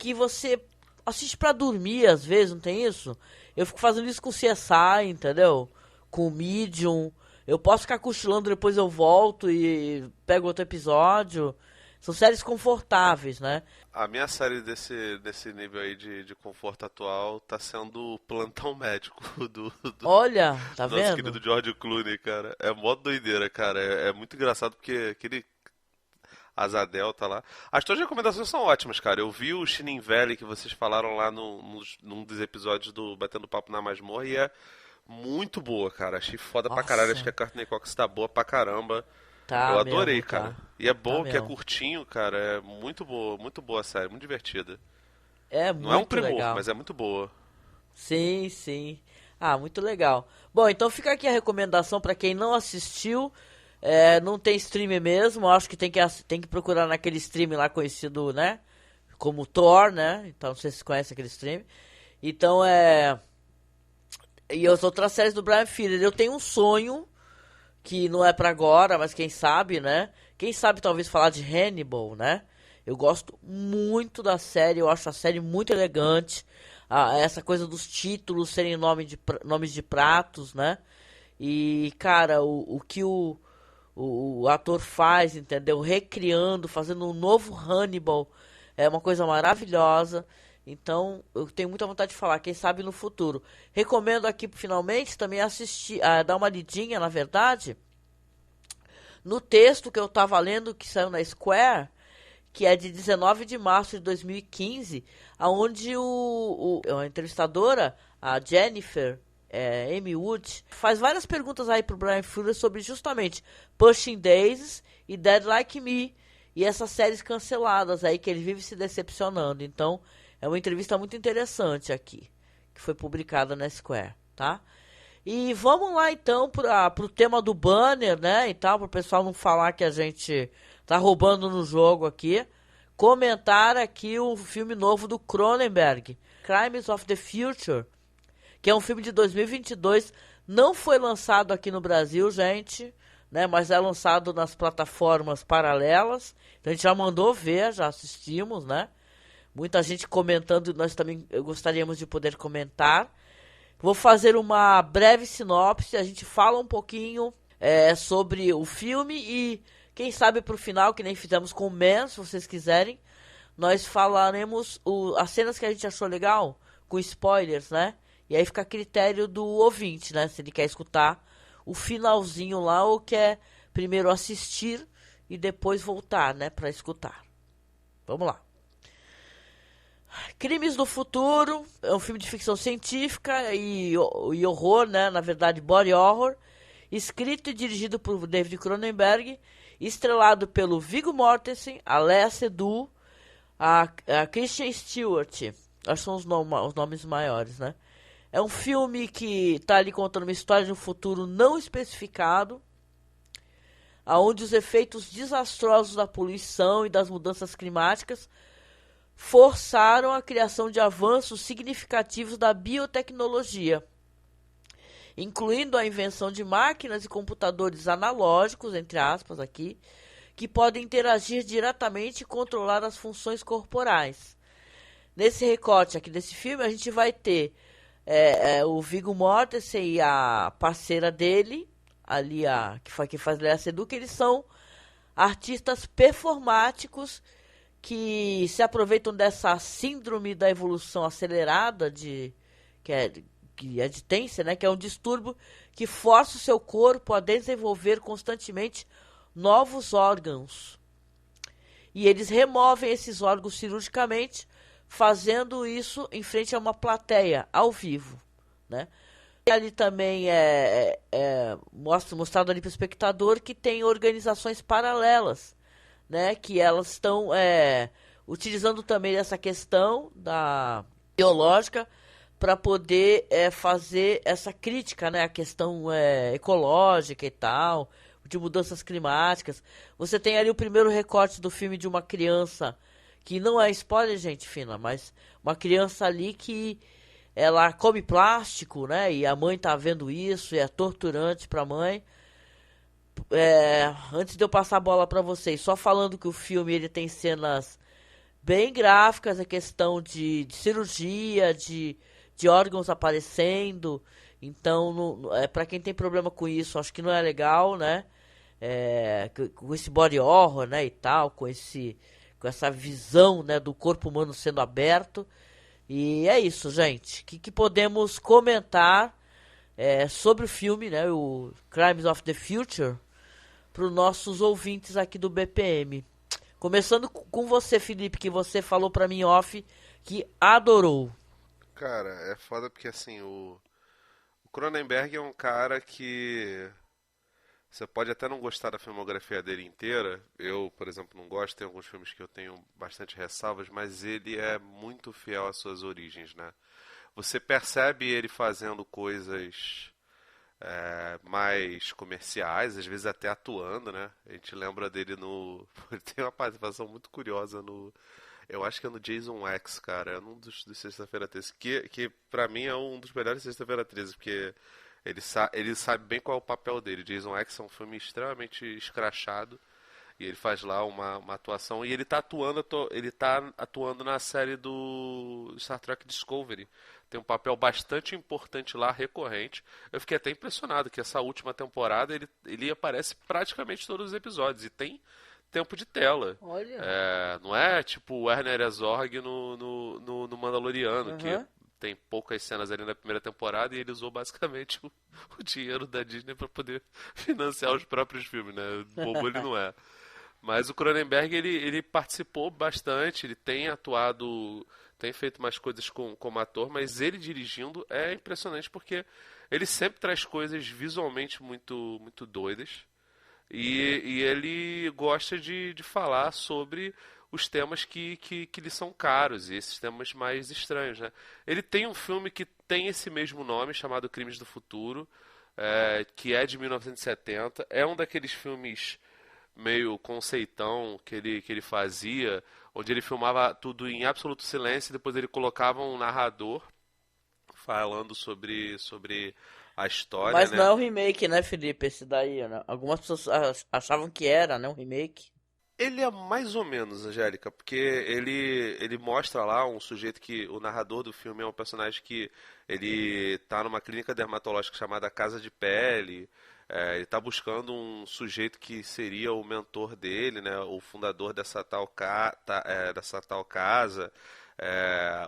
que você assiste pra dormir, às vezes, não tem isso? Eu fico fazendo isso com CSI, entendeu? Com Medium. Eu posso ficar cochilando, depois eu volto e pego outro episódio. São séries confortáveis, né? A minha série desse nível aí de conforto atual tá sendo o Plantão Médico Olha, tá nosso vendo? querido George Clooney, cara. É mó doideira, cara. É muito engraçado porque aquele Azadel tá lá. As tuas recomendações são ótimas, cara. Eu vi o Shining Valley que vocês falaram lá num dos episódios do Batendo Papo na Masmorra e é muito boa, cara. Achei foda pra Nossa. caralho. Acho que a Courtney Cox tá boa pra caramba. Tá Eu adorei, mesmo, cara. tá. E é bom Tá que é mesmo. curtinho, cara. É muito boa a série, muito divertida. É Não é um muito primor, legal. mas é muito boa. Sim, sim. Ah, muito legal. Bom, então fica aqui a recomendação pra quem não assistiu. Não tem stream mesmo. Acho que tem que procurar naquele stream lá conhecido, né? Como Thor, né? Então não sei se você conhece aquele stream. Então E as outras séries do Brian Fuller. Eu tenho um sonho, que não é pra agora, mas quem sabe, né? Quem sabe talvez falar de Hannibal, né? Eu gosto muito da série, eu acho a série muito elegante. Essa coisa dos títulos serem nomes de pratos, né? E, cara, o que o ator faz, entendeu? Recriando, fazendo um novo Hannibal, é uma coisa maravilhosa. Então, eu tenho muita vontade de falar, quem sabe no futuro. Recomendo aqui, finalmente, também assistir, dar uma lidinha, na verdade, no texto que eu tava lendo, que saiu na Square, que é de 19 de março de 2015, onde a entrevistadora, a Jennifer Amy Wood, faz várias perguntas aí pro Brian Fuller sobre justamente Pushing Daisies e Dead Like Me, e essas séries canceladas aí que ele vive se decepcionando. Então, é uma entrevista muito interessante aqui, que foi publicada na Square, tá? E vamos lá então pro tema do banner, né, e tal, pro pessoal não falar que a gente tá roubando no jogo aqui. Comentar aqui o filme novo do Cronenberg, Crimes of the Future, que é um filme de 2022, não foi lançado aqui no Brasil, gente, né, mas é lançado nas plataformas paralelas. Então a gente já mandou ver, já assistimos, né? Muita gente comentando, nós também gostaríamos de poder comentar. Vou fazer uma breve sinopse, a gente fala um pouquinho sobre o filme e quem sabe pro final, que nem fizemos com o Man, se vocês quiserem, nós falaremos as cenas que a gente achou legal, com spoilers, né? E aí fica a critério do ouvinte, né? Se ele quer escutar o finalzinho lá ou quer primeiro assistir e depois voltar, né? Pra escutar. Vamos lá. Crimes do Futuro é um filme de ficção científica e horror, né? Na verdade, body horror. Escrito e dirigido por David Cronenberg. Estrelado pelo Viggo Mortensen, a Léa Seydoux, a Kristen Stewart. Acho que são os nomes maiores, né? É um filme que está ali contando uma história de um futuro não especificado, onde os efeitos desastrosos da poluição e das mudanças climáticas forçaram a criação de avanços significativos da biotecnologia, incluindo a invenção de máquinas e computadores analógicos, entre aspas aqui, que podem interagir diretamente e controlar as funções corporais. Nesse recorte aqui desse filme, a gente vai ter o Viggo Mortensen e a parceira dele, ali que faz Léa Seydoux, que eles são artistas performáticos que se aproveitam dessa síndrome da evolução acelerada, que é de Tensor, né, que é um distúrbio que força o seu corpo a desenvolver constantemente novos órgãos. E eles removem esses órgãos cirurgicamente, fazendo isso em frente a uma plateia, ao vivo, né? E ali também mostrado ali para o espectador que tem organizações paralelas, né, que elas estão utilizando também essa questão da biológica para poder fazer essa crítica, né, a questão ecológica e tal, de mudanças climáticas. Você tem ali o primeiro recorte do filme de uma criança, que não é spoiler, gente fina, mas uma criança ali que ela come plástico, né, e a mãe tá vendo isso, e é torturante para a mãe. Antes de eu passar a bola para vocês, só falando que o filme ele tem cenas bem gráficas, a questão de cirurgia, de órgãos aparecendo. Então, para quem tem problema com isso, acho que não é legal, né? Com esse body horror, né, e tal, com essa visão, né, do corpo humano sendo aberto. E é isso, gente. O que podemos comentar sobre o filme, né, o Crimes of the Future, para os nossos ouvintes aqui do BPM. Começando com você, Felipe, que você falou para mim off que adorou. Cara, é foda porque assim, o Cronenberg é um cara que você pode até não gostar da filmografia dele inteira. Eu, por exemplo, não gosto. Tem alguns filmes que eu tenho bastante ressalvas, mas ele é muito fiel às suas origens, né? Você percebe ele fazendo coisas mais comerciais, às vezes até atuando, né? A gente lembra dele no... Ele tem uma participação muito curiosa no... Eu acho que é no Jason X, cara. É um dos Sexta-feira 13. Que pra mim é um dos melhores Sexta-feira 13, porque ele sabe bem qual é o papel dele. Jason X é um filme extremamente escrachado. E ele faz lá uma atuação. E ele tá atuando na série do Star Trek Discovery. Tem um papel bastante importante lá, recorrente. Eu fiquei até impressionado que essa última temporada ele aparece praticamente todos os episódios. E tem tempo de tela. Olha. Não é tipo o Werner Herzog no Mandaloriano, que tem poucas cenas ali na primeira temporada e ele usou basicamente o dinheiro da Disney para poder financiar os próprios filmes, né? Bobo ele não é. Mas o Cronenberg, ele participou bastante, ele tem atuado, tem feito mais coisas como ator, mas ele dirigindo é impressionante porque ele sempre traz coisas visualmente muito, muito doidas. E ele gosta de falar sobre os temas que lhe são caros, e esses temas mais estranhos, né? Ele tem um filme que tem esse mesmo nome, chamado Crimes do Futuro, que é de 1970. É um daqueles filmes meio conceitão que ele fazia, onde ele filmava tudo em absoluto silêncio, e depois ele colocava um narrador falando sobre a história. Mas né? não é um remake, né, Felipe? Esse daí, né? Algumas pessoas achavam que era, né, um remake. Ele é mais ou menos, Angélica, porque ele mostra lá um sujeito que... O narrador do filme é um personagem que ele tá numa clínica dermatológica chamada Casa de Pele. Ele tá buscando um sujeito que seria o mentor dele, né, o fundador dessa tal casa.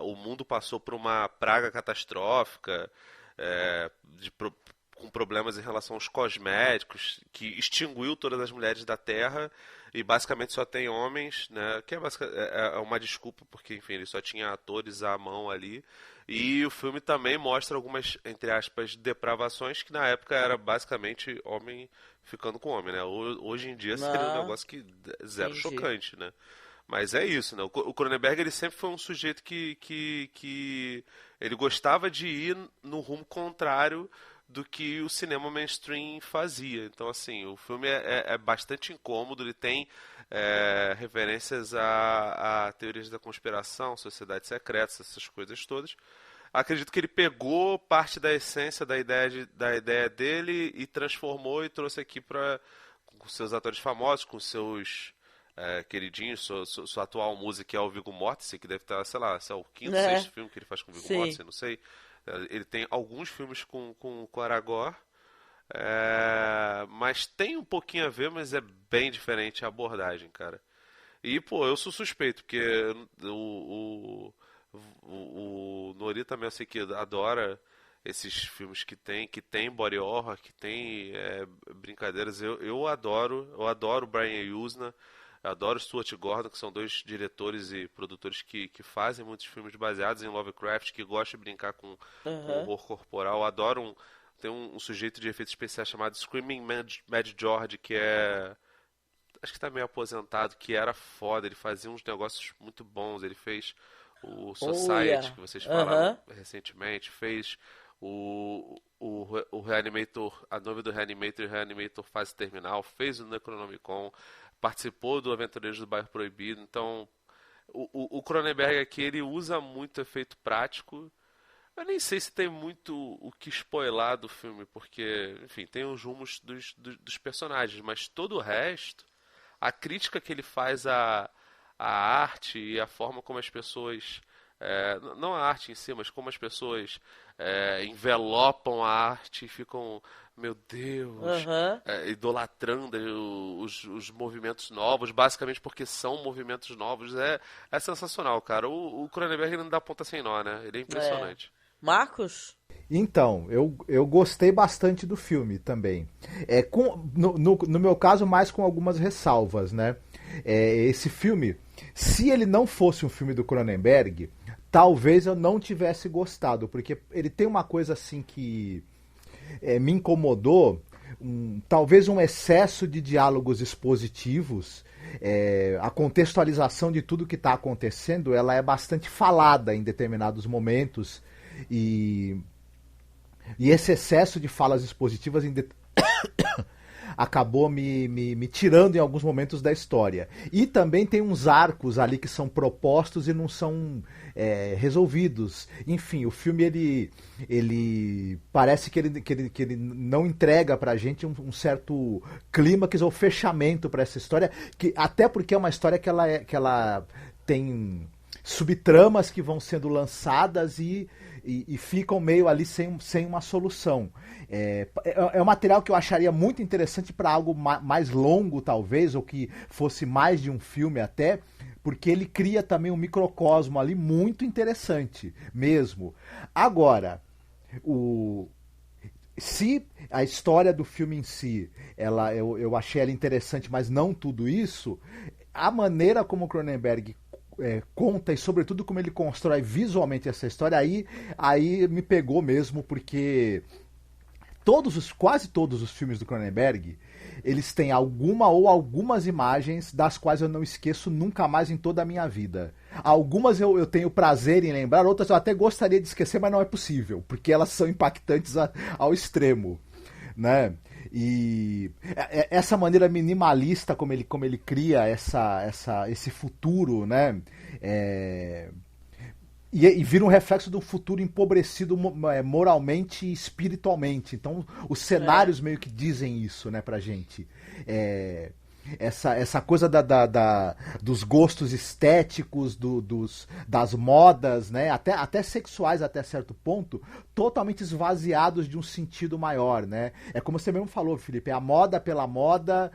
O mundo passou por uma praga catastrófica, com problemas em relação aos cosméticos, que extinguiu todas as mulheres da Terra e basicamente só tem homens, né? Que é uma desculpa, porque enfim, ele só tinha atores à mão ali. E o filme também mostra algumas, entre aspas, depravações, que na época era basicamente homem ficando com homem, né? Hoje em dia seria um negócio que zero chocante, né? Mas é isso, né? O Cronenberg, ele sempre foi um sujeito que ele gostava de ir no rumo contrário do que o cinema mainstream fazia. Então, assim, o filme é bastante incômodo, ele tem referências a teorias da conspiração, sociedades secretas, essas coisas todas. Acredito que ele pegou parte da essência da ideia dele e transformou e trouxe aqui com seus atores famosos, com seus queridinhos, sua atual música é o Viggo Mortensen, que deve estar, sei lá, se é o quinto, sexto filme que ele faz com o Viggo Mortensen, não sei. Ele tem alguns filmes com o Aragorn, mas tem um pouquinho a ver, mas é bem diferente a abordagem, cara. E, pô, eu sou suspeito, porque o Nori também, eu sei que adora esses filmes que tem body horror, que tem brincadeiras. Eu adoro o Brian Usna, eu adoro Stuart Gordon, que são dois diretores e produtores que fazem muitos filmes baseados em Lovecraft, que gostam de brincar com horror corporal. Eu adoro tem um sujeito de efeitos especiais chamado Screaming Mad George, que acho que tá meio aposentado, que era foda, ele fazia uns negócios muito bons. Ele fez o Society, que vocês falaram recentemente, fez o Reanimator, a noiva do Reanimator e o Reanimator Fase Terminal, fez o Necronomicon, participou do Aventureiros do Bairro Proibido. Então, o Cronenberg aqui, ele usa muito efeito prático. Eu nem sei se tem muito o que spoiler do filme, porque, enfim, tem os rumos dos personagens, mas todo o resto, a crítica que ele faz à arte e a forma como as pessoas... não a arte em si, mas como as pessoas envelopam a arte e ficam, meu Deus, idolatrando os movimentos novos, basicamente porque são movimentos novos. É sensacional, cara. O Cronenberg não dá ponta sem nó, né? Ele é impressionante. Marcos? Então, eu gostei bastante do filme também. No meu caso, mais com algumas ressalvas, né? Esse filme, se ele não fosse um filme do Cronenberg, talvez eu não tivesse gostado, porque ele tem uma coisa assim que me incomodou talvez um excesso de diálogos expositivos. A contextualização de tudo que está acontecendo, ela é bastante falada em determinados momentos, e esse excesso de falas expositivas acabou me tirando em alguns momentos da história. E também tem uns arcos ali que são propostos e não são resolvidos. Enfim, o filme ele parece que ele não entrega pra gente um certo clímax ou fechamento para essa história, até porque é uma história que ela tem subtramas que vão sendo lançadas e ficam meio ali sem uma solução. É um material que eu acharia muito interessante para algo mais longo, talvez, ou que fosse mais de um filme até, porque ele cria também um microcosmo ali muito interessante mesmo. Agora, se a história do filme em si, eu achei ela interessante, mas não tudo isso, a maneira como o Cronenberg conta e sobretudo como ele constrói visualmente essa história, aí me pegou mesmo, porque quase todos os filmes do Cronenberg, eles têm algumas imagens das quais eu não esqueço nunca mais em toda a minha vida. Algumas eu tenho prazer em lembrar, outras eu até gostaria de esquecer, mas não é possível, porque elas são impactantes ao extremo, né? E essa maneira minimalista como ele cria esse futuro, né? E vira um reflexo de um futuro empobrecido moralmente e espiritualmente. Então os cenários meio que dizem isso, né, pra gente. Essa coisa dos gostos estéticos, das modas, né, até sexuais até certo ponto, totalmente esvaziados de um sentido maior, né? É como você mesmo falou, Felipe, é a moda pela moda,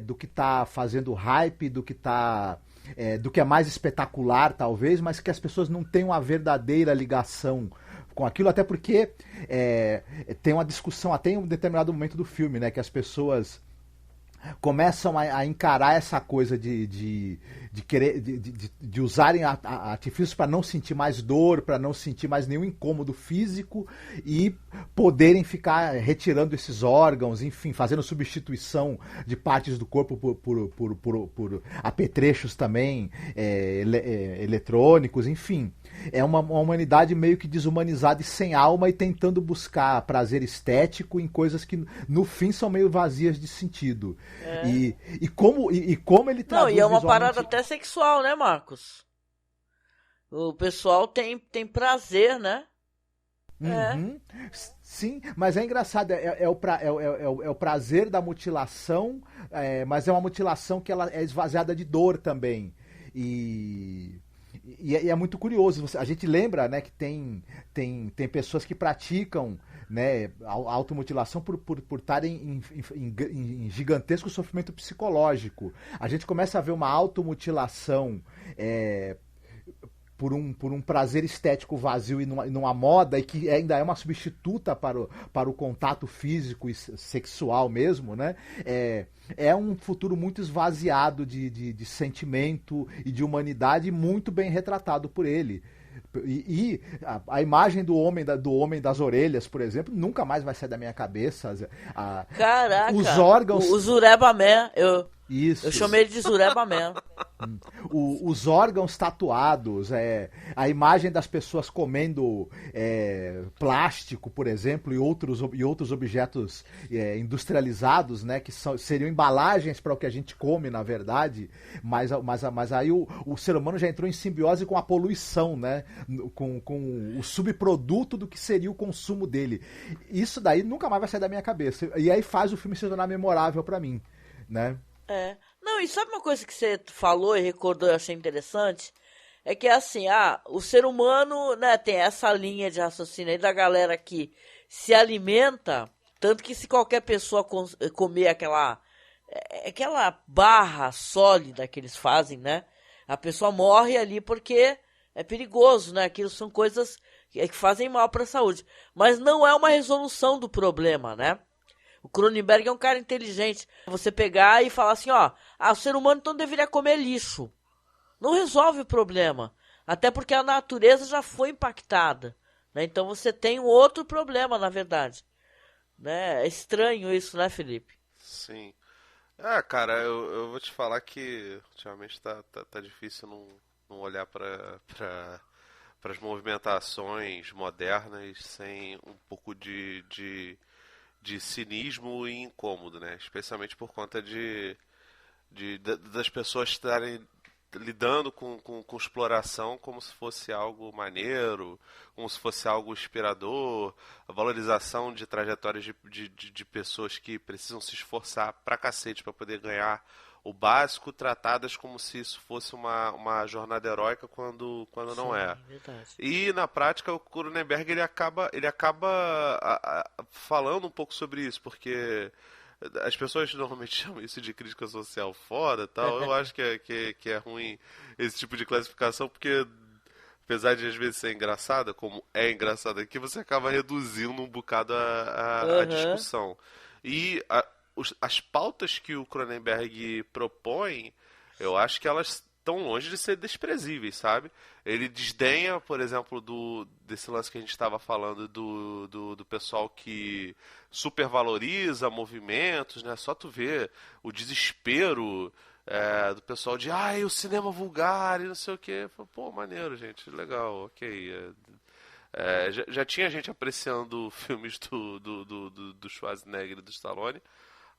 do que tá fazendo hype, do que é mais espetacular, talvez, mas que as pessoas não têm uma verdadeira ligação com aquilo, até porque tem uma discussão até em um determinado momento do filme, né, que as pessoas começam a encarar essa coisa de querer de usarem artifícios para não sentir mais dor, para não sentir mais nenhum incômodo físico e poderem ficar retirando esses órgãos, enfim, fazendo substituição de partes do corpo por apetrechos também eletrônicos, enfim. É uma humanidade meio que desumanizada e sem alma e tentando buscar prazer estético em coisas que no fim são meio vazias de sentido. E como ele traduz. Não, e é uma parada até sexual, né, Marcos? O pessoal tem prazer, né? Uhum. Sim, mas é engraçado, é o prazer da mutilação, mas é uma mutilação que ela é esvaziada de dor também. E é muito curioso. A gente lembra, né, que tem pessoas que praticam, né, automutilação por estarem em gigantesco sofrimento psicológico. A gente começa a ver uma automutilação por um prazer estético vazio e numa moda, e que ainda é uma substituta para o contato físico e sexual mesmo, né? É um futuro muito esvaziado de sentimento e de humanidade, muito bem retratado por ele. E a imagem do homem das orelhas, por exemplo, nunca mais vai sair da minha cabeça. Caraca! Os órgãos... O Zureba Man, Isso. Eu chamei ele de Zureba Man. Os órgãos tatuados, a imagem das pessoas comendo plástico, por exemplo, e outros objetos industrializados, né, que seriam embalagens para o que a gente come, na verdade, mas aí o ser humano já entrou em simbiose com a poluição, né, com o subproduto do que seria o consumo dele. Isso daí nunca mais vai sair da minha cabeça. E aí faz o filme se tornar memorável para mim, né? Não, e sabe uma coisa que você falou e recordou e eu achei interessante? É que assim, o ser humano, né, tem essa linha de raciocínio aí da galera que se alimenta, tanto que se qualquer pessoa comer aquela barra sólida que eles fazem, né, a pessoa morre ali porque é perigoso, né, aquilo são coisas que fazem mal para a saúde, mas não é uma resolução do problema, né? O Cronenberg é um cara inteligente. Você pegar e falar assim, o ser humano então deveria comer lixo. Não resolve o problema. Até porque a natureza já foi impactada, né? Então você tem um outro problema, na verdade. Né? É estranho isso, né, Felipe? Sim. Cara, eu vou te falar que ultimamente tá difícil não olhar para as movimentações modernas sem um pouco de cinismo e incômodo, né? Especialmente por conta das pessoas estarem lidando com exploração como se fosse algo maneiro, como se fosse algo inspirador, a valorização de trajetórias de pessoas que precisam se esforçar pra cacete pra poder ganhar o básico, tratadas como se isso fosse uma jornada heróica quando não é. Verdade. E na prática o Cronenberg ele acaba falando um pouco sobre isso, porque as pessoas normalmente chamam isso de crítica social foda e tal. Eu acho que é ruim esse tipo de classificação, porque apesar de às vezes ser engraçada, como é engraçado aqui, você acaba reduzindo um bocado a discussão. E as pautas que o Cronenberg propõe, eu acho que elas estão longe de ser desprezíveis, sabe? Ele desdenha, por exemplo, desse lance que a gente estava falando do pessoal que supervaloriza movimentos, né? Só tu ver o desespero do pessoal de o cinema vulgar e não sei o que. Pô, maneiro, gente, legal, ok. Já tinha gente apreciando filmes do Schwarzenegger e do Stallone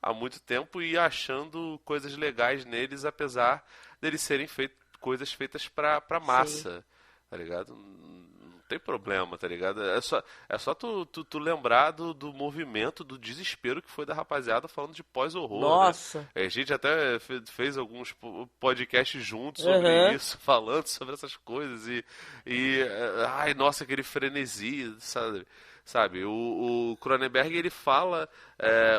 há muito tempo e achando coisas legais neles, apesar deles serem coisas feitas pra massa. Sim. Tá ligado? Não tem problema, tá ligado? É só tu lembrar do movimento, do desespero que foi da rapaziada falando de pós-horror. Nossa! Né? A gente até fez alguns podcasts juntos sobre isso, falando sobre essas coisas ai, nossa, aquele frenesi, sabe? O Cronenberg, ele fala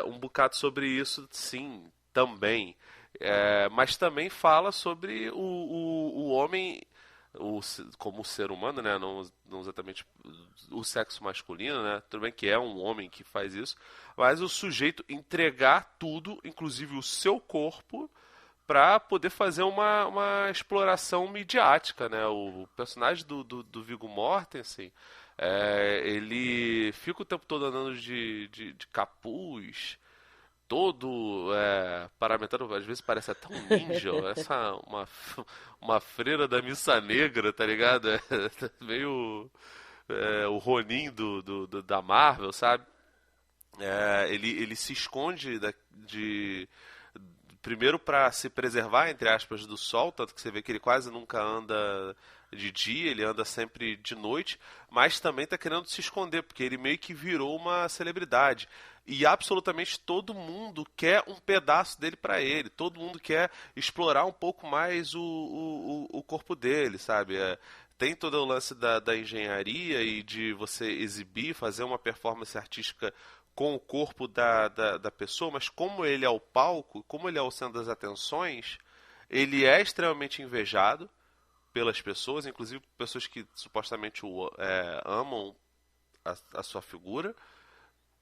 um bocado sobre isso, sim, também. Mas também fala sobre o homem como ser humano, né? Não exatamente o sexo masculino, né? Tudo bem que é um homem que faz isso, mas o sujeito entregar tudo, inclusive o seu corpo, para poder fazer uma exploração midiática, né? O personagem do Viggo Mortensen, ele fica o tempo todo andando de capuz, todo paramentado, às vezes parece até um ninja, uma freira da missa negra, tá ligado? Meio o Ronin da Marvel, sabe? Ele se esconde primeiro para se preservar, entre aspas, do sol, tanto que você vê que ele quase nunca anda de dia, ele anda sempre de noite, mas também está querendo se esconder, porque ele meio que virou uma celebridade. E absolutamente todo mundo quer um pedaço dele para ele, todo mundo quer explorar um pouco mais o corpo dele, sabe? Tem todo o lance da engenharia e de você exibir, fazer uma performance artística com o corpo da pessoa, mas como ele é o palco, como ele é o centro das atenções, ele é extremamente invejado pelas pessoas, inclusive pessoas que supostamente amam a sua figura,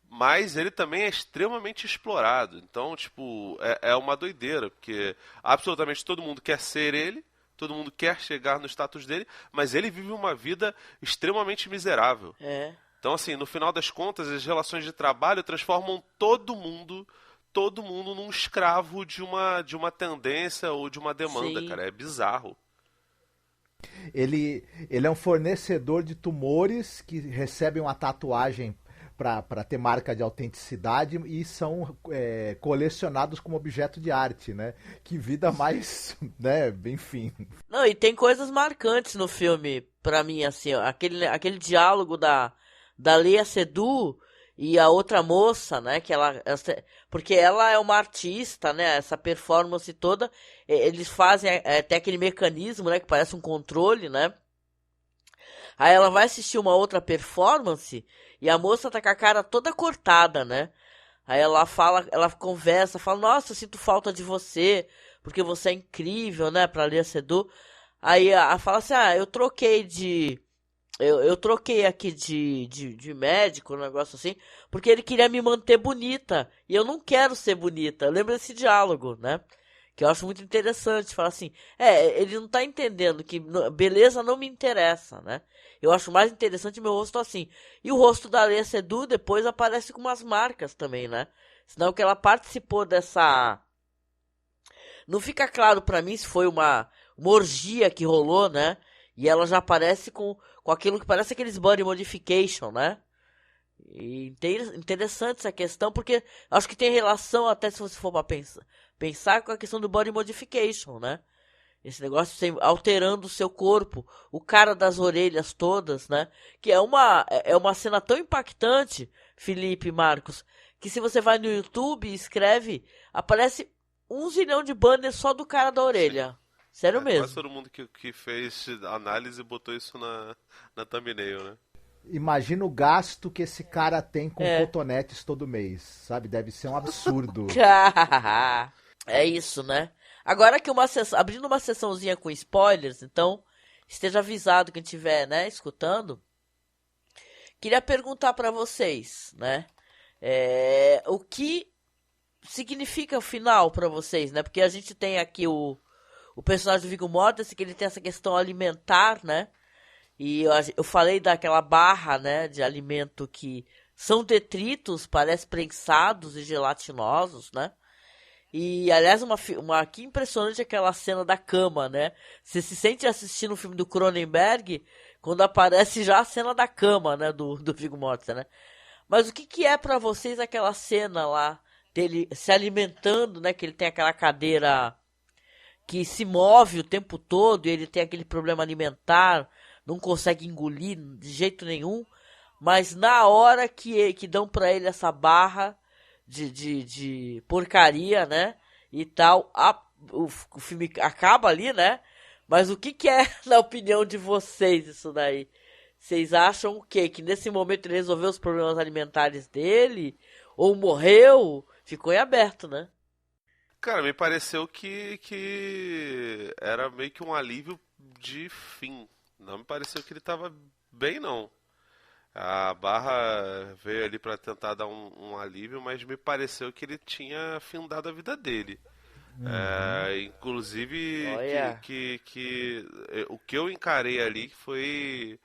mas ele também é extremamente explorado. Então, tipo, é uma doideira, porque absolutamente todo mundo quer ser ele, todo mundo quer chegar no status dele, mas ele vive uma vida extremamente miserável. Então, assim, no final das contas, as relações de trabalho transformam todo mundo num escravo de uma tendência ou de uma demanda, Sim. Cara. É bizarro. Ele é um fornecedor de tumores que recebem uma tatuagem para ter marca de autenticidade e são colecionados como objeto de arte, né? Que vida mais, né? Enfim. Não, e tem coisas marcantes no filme, pra mim, assim, ó, aquele diálogo da Léa Seydoux e a outra moça, né, porque ela é uma artista, né, essa performance toda, eles fazem até aquele mecanismo, né, que parece um controle, né, aí ela vai assistir uma outra performance e a moça tá com a cara toda cortada, né, aí ela conversa, fala, nossa, sinto falta de você, porque você é incrível, né, pra Léa Seydoux, aí ela fala assim, eu troquei eu troquei aqui de médico, um negócio assim, porque ele queria me manter bonita. E eu não quero ser bonita. Lembra esse diálogo, né? Que eu acho muito interessante. Falar assim, ele não tá entendendo que beleza não me interessa, né? Eu acho mais interessante meu rosto assim. E o rosto da Léa Seydoux depois aparece com umas marcas também, né? Senão que ela participou dessa... Não fica claro pra mim se foi uma orgia que rolou, né? E ela já aparece com aquilo que parece aqueles body modification, né? E interessante essa questão, porque acho que tem relação, até se você for pra pensar com a questão do body modification, né? Esse negócio de alterando o seu corpo, o cara das orelhas todas, né? Que é uma cena tão impactante, Felipe e Marcos, que se você vai no YouTube e escreve, aparece 1 zilhão de banners só do cara da orelha. Sério mesmo. Quase todo mundo que fez análise botou isso na thumbnail, né? Imagina o gasto que esse cara tem com cotonetes todo mês, sabe? Deve ser um absurdo. É isso, né? Agora que abrindo uma sessãozinha com spoilers, então esteja avisado quem estiver, né, escutando. Queria perguntar pra vocês, né? O que significa o final pra vocês, né? Porque a gente tem aqui o personagem do Viggo Mortensen, que ele tem essa questão alimentar, né? E eu falei daquela barra, né, de alimento que são detritos, parece prensados e gelatinosos, né? E, aliás, que impressionante aquela cena da cama, né? Você se sente assistindo o filme do Cronenberg quando aparece já a cena da cama, né, do Viggo Mortensen, né? Mas o que é pra vocês aquela cena lá dele se alimentando, né? Que ele tem aquela cadeira que se move o tempo todo e ele tem aquele problema alimentar, não consegue engolir de jeito nenhum, mas na hora que dão pra ele essa barra de porcaria, né, e tal, o filme acaba ali, né, mas o que é, na opinião de vocês, isso daí? Vocês acham o quê? Que nesse momento ele resolveu os problemas alimentares dele? Ou morreu? Ficou em aberto, né? Cara, me pareceu que era meio que um alívio de fim. Não me pareceu que ele tava bem, não. A barra veio ali pra tentar dar um alívio, mas me pareceu que ele tinha findado a vida dele. Inclusive, que o que eu encarei ali foi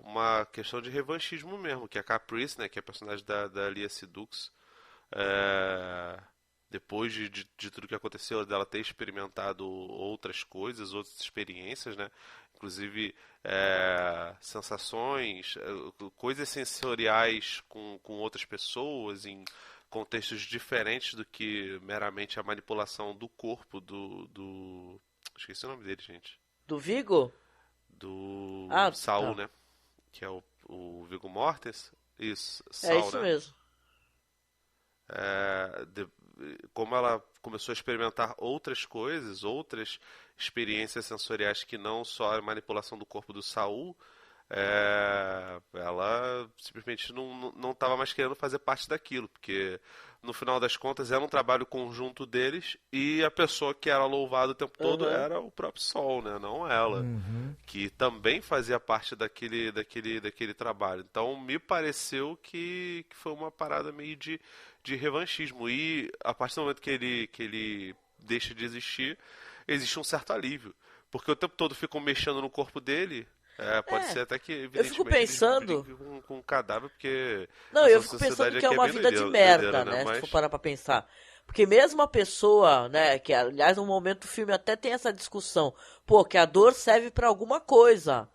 uma questão de revanchismo mesmo, que a Caprice, né, que é a personagem da Léa Seydoux, depois de tudo que aconteceu, dela ter experimentado outras coisas, outras experiências, né? Inclusive sensações, coisas sensoriais com outras pessoas, em contextos diferentes do que meramente a manipulação do corpo do... Esqueci o nome dele, gente. Do Viggo? Do Saul, né? Que é o Viggo Mortensen. Isso, Saul, isso né? mesmo. Como ela começou a experimentar outras coisas, outras experiências sensoriais que não só a manipulação do corpo do Saul, ela simplesmente não estava mais querendo fazer parte daquilo, porque no final das contas era um trabalho conjunto deles e a pessoa que era louvada o tempo todo era o próprio Sol, né? Não ela, que também fazia parte daquele trabalho. Então me pareceu que foi uma parada meio de revanchismo, e a partir do momento que ele deixa de existir, existe um certo alívio, porque o tempo todo ficam mexendo no corpo dele. Pode ser até que, evidentemente, eu fico pensando com um cadáver, porque eu fico pensando que é uma vida de merda, né? Mas... se for parar pra pensar. Porque mesmo a pessoa, né, que aliás no momento do filme até tem essa discussão, que a dor serve pra alguma coisa.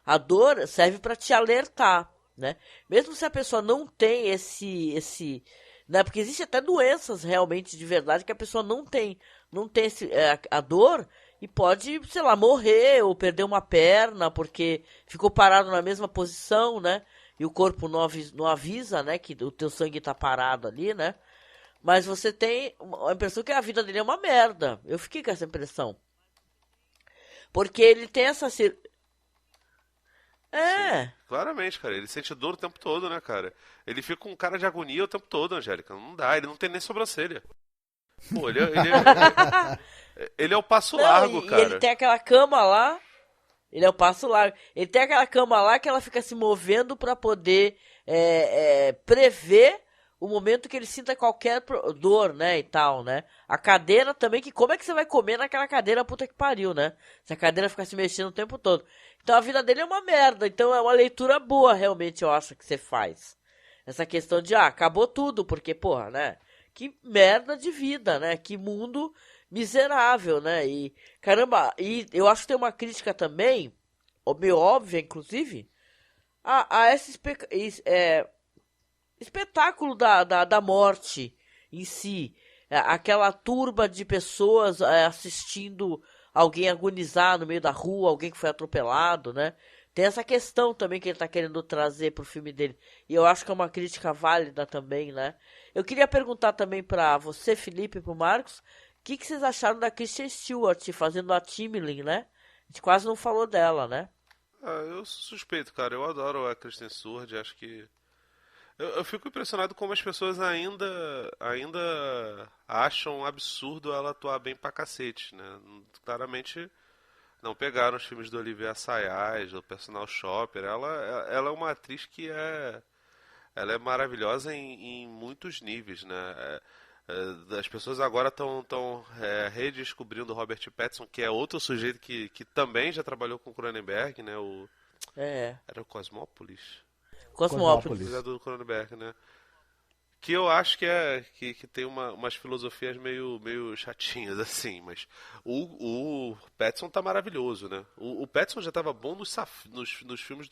A dor serve pra te alertar, né? Mesmo se a pessoa não tem esse né, porque existe até doenças realmente de verdade que a pessoa não tem a dor e pode, sei lá, morrer ou perder uma perna porque ficou parado na mesma posição, né? E o corpo não avisa, né, que o teu sangue tá parado ali, né? Mas você tem a impressão que a vida dele é uma merda. Eu fiquei com essa impressão. Porque ele tem essa... Sim, claramente, cara. Ele sente dor o tempo todo, né, cara? Ele fica com cara de agonia o tempo todo, Angélica. Não dá, ele não tem nem sobrancelha. Pô, ele é o passo largo, cara. E ele tem aquela cama lá. Ele é o passo largo. Ele tem aquela cama lá que ela fica se movendo pra poder prever o momento que ele sinta qualquer dor, né, e tal, né? A cadeira também, que como é que você vai comer naquela cadeira, puta que pariu, né? Se a cadeira ficar se mexendo o tempo todo. Então a vida dele é uma merda, então é uma leitura boa, realmente, eu acho, que você faz. Essa questão de, acabou tudo, porque, porra, né? Que merda de vida, né? Que mundo miserável, né? E, caramba, e eu acho que tem uma crítica também, meio óbvia, inclusive, a esse espetáculo da morte em si. Aquela turba de pessoas assistindo alguém agonizar no meio da rua, alguém que foi atropelado, né? Tem essa questão também que ele tá querendo trazer pro filme dele. E eu acho que é uma crítica válida também, né? Eu queria perguntar também pra você, Felipe, e pro Marcos, o que vocês acharam da Kristen Stewart fazendo a Timlin, né? A gente quase não falou dela, né? Eu sou suspeito, cara. Eu adoro a Kristen Stewart, acho que... Eu fico impressionado como as pessoas ainda acham absurdo ela atuar bem pra cacete, né? Claramente não pegaram os filmes do Olivier Assayas, do Personal Shopper. Ela é uma atriz que ela é maravilhosa em muitos níveis, né? As pessoas agora estão redescobrindo o Robert Pattinson, que é outro sujeito que também já trabalhou com o Cronenberg, né? Era o Cosmópolis. Cosmópolis. Do Cronenberg, né? Que eu acho que tem umas filosofias meio chatinhas, assim, mas o Pattinson tá maravilhoso, né? O Pattinson já tava bom nos filmes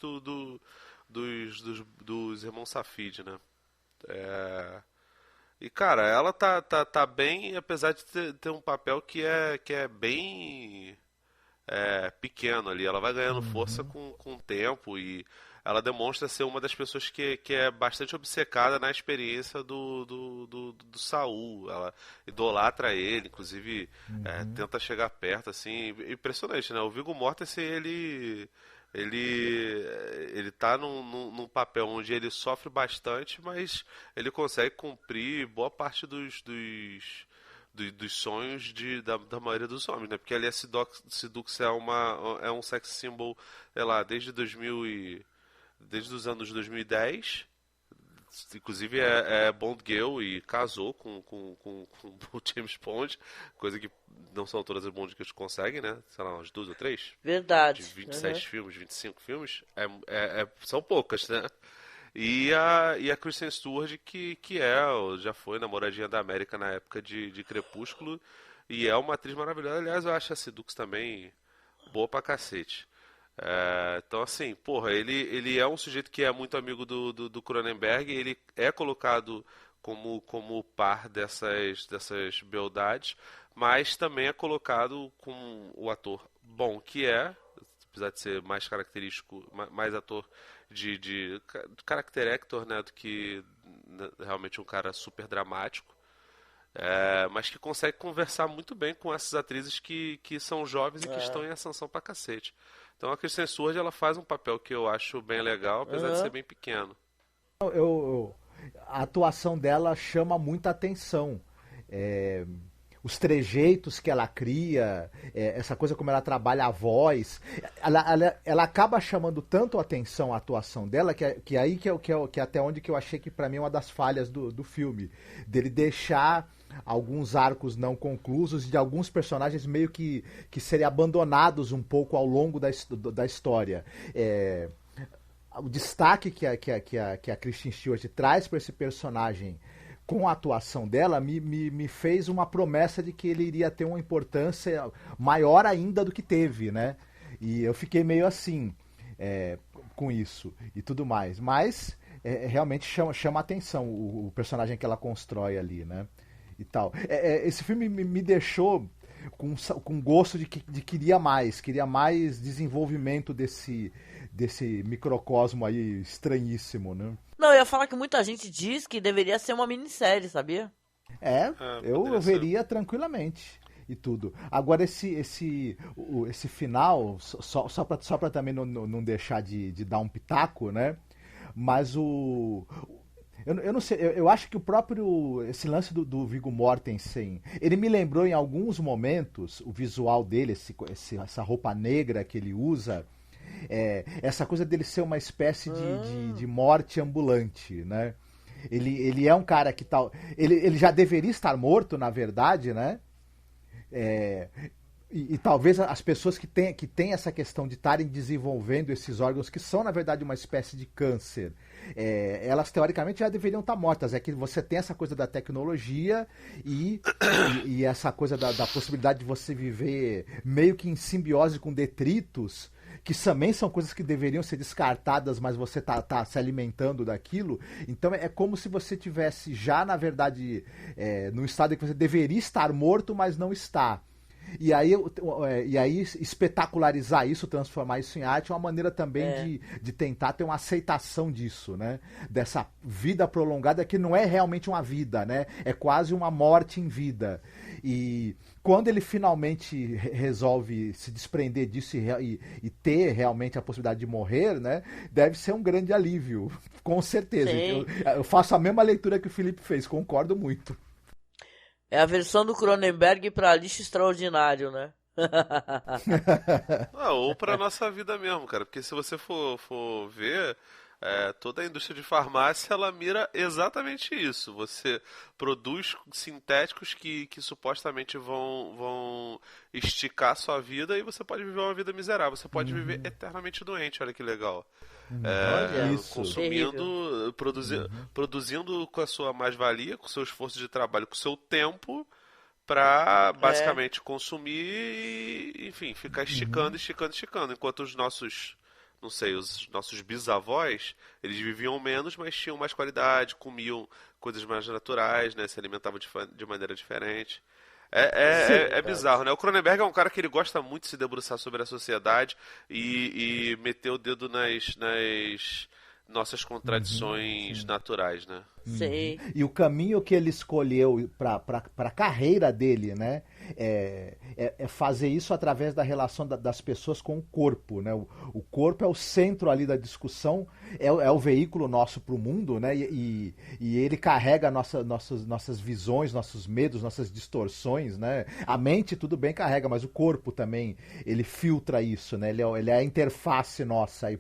dos irmãos Safdie, né? E, cara, ela tá bem, apesar de ter um papel que é bem pequeno ali. Ela vai ganhando força com o tempo e ela demonstra ser uma das pessoas que é bastante obcecada na experiência do Saul. Ela idolatra ele, inclusive tenta chegar perto, assim. Impressionante, né? O Viggo Mortensen, ele tá num papel onde ele sofre bastante, mas ele consegue cumprir boa parte dos sonhos da maioria dos homens, né? Porque ali a Sidux é um sex symbol, sei lá, desde os anos 2010. Inclusive é Bond Girl e casou com o James Bond, coisa que não são todas as Bond que eles conseguem, né? Sei lá, umas 2 ou 3. Verdade. De 27 filmes, 25 filmes, são poucas, né? E a Kristen Stewart, que já foi namoradinha da América na época de Crepúsculo, e é uma atriz maravilhosa. Aliás, eu acho a Sidux também boa pra cacete. Então, assim, porra, ele é um sujeito que é muito amigo do Cronenberg. Ele é colocado como par dessas beldades, mas também é colocado como o ator bom que apesar de ser mais característico, mais ator de character actor, né, do que realmente um cara super dramático. Mas que consegue conversar muito bem com essas atrizes que são jovens e que estão em ascensão pra cacete. Então a Kristen Stewart, ela faz um papel que eu acho bem legal, apesar de ser bem pequeno. A atuação dela chama muita atenção. Os trejeitos que ela cria, essa coisa como ela trabalha a voz, ela acaba chamando tanto atenção a atuação dela, que aí que é até onde que eu achei que pra mim é uma das falhas do filme, dele deixar alguns arcos não conclusos de alguns personagens meio que serem abandonados um pouco ao longo da história. O destaque que a Kristen Stewart traz para esse personagem com a atuação dela me fez uma promessa de que ele iria ter uma importância maior ainda do que teve, né? E eu fiquei meio assim com isso e tudo mais. Mas realmente chama atenção o personagem que ela constrói ali, né? E tal. Esse filme me deixou com gosto de queria mais desenvolvimento desse microcosmo aí estranhíssimo, né? Não, eu ia falar que muita gente diz que deveria ser uma minissérie, sabia? Eu veria tranquilamente e tudo. Agora esse final, só pra também não deixar de dar um pitaco, né? Mas eu não sei, eu acho que esse lance do Viggo Mortensen, ele me lembrou em alguns momentos, o visual dele, essa roupa negra que ele usa, essa coisa dele ser uma espécie de morte ambulante, né? Ele é um cara que tal. Ele já deveria estar morto, na verdade, né? E talvez as pessoas que têm essa questão de estarem desenvolvendo esses órgãos, que são, na verdade, uma espécie de câncer, elas teoricamente já deveriam estar mortas. É que você tem essa coisa da tecnologia e essa coisa da possibilidade de você viver meio que em simbiose com detritos, que também são coisas que deveriam ser descartadas, mas você tá se alimentando daquilo. Então é como se você tivesse já, na verdade, num estado em que você deveria estar morto, mas não está. E aí espetacularizar isso, transformar isso em arte, é uma maneira também de tentar ter uma aceitação disso, né? Dessa vida prolongada que não é realmente uma vida, né? É quase uma morte em vida. E quando ele finalmente resolve se desprender disso e ter realmente a possibilidade de morrer, né? Deve ser um grande alívio, com certeza. Eu faço a mesma leitura que o Felipe fez, concordo muito. É a versão do Cronenberg pra lixo extraordinário, né? Ou pra nossa vida mesmo, cara. Porque se você for ver, toda a indústria de farmácia, ela mira exatamente isso. Você produz sintéticos que supostamente vão esticar a sua vida e você pode viver uma vida miserável. Você pode viver eternamente doente, olha que legal. Consumindo, produzindo com a sua mais-valia, com o seu esforço de trabalho, com o seu tempo, para basicamente consumir e, enfim, ficar esticando. Enquanto os nossos bisavós, eles viviam menos, mas tinham mais qualidade, comiam coisas mais naturais, né? Se alimentavam de maneira diferente. É bizarro, né? O Cronenberg é um cara que ele gosta muito de se debruçar sobre a sociedade e meter o dedo nas nossas contradições naturais, né? Sim. E o caminho que ele escolheu para a carreira dele, né? É fazer isso através da relação das pessoas com o corpo, né? O corpo é o centro ali da discussão, é o veículo nosso para o mundo, né? E ele carrega nossas visões, nossos medos, nossas distorções, né? A mente tudo bem carrega, mas o corpo também, ele filtra isso, né? Ele é a interface nossa aí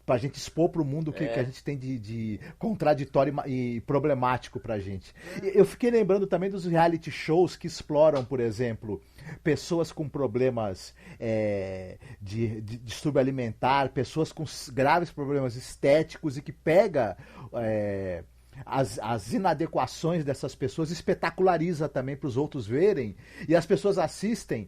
pra gente expor pro mundo o que a gente tem de contraditório e problemático pra gente. Eu fiquei lembrando também dos reality shows que exploram, por exemplo, pessoas com problemas de distúrbio alimentar, pessoas com graves problemas estéticos e que pega as inadequações dessas pessoas, espetaculariza também para os outros verem, e as pessoas assistem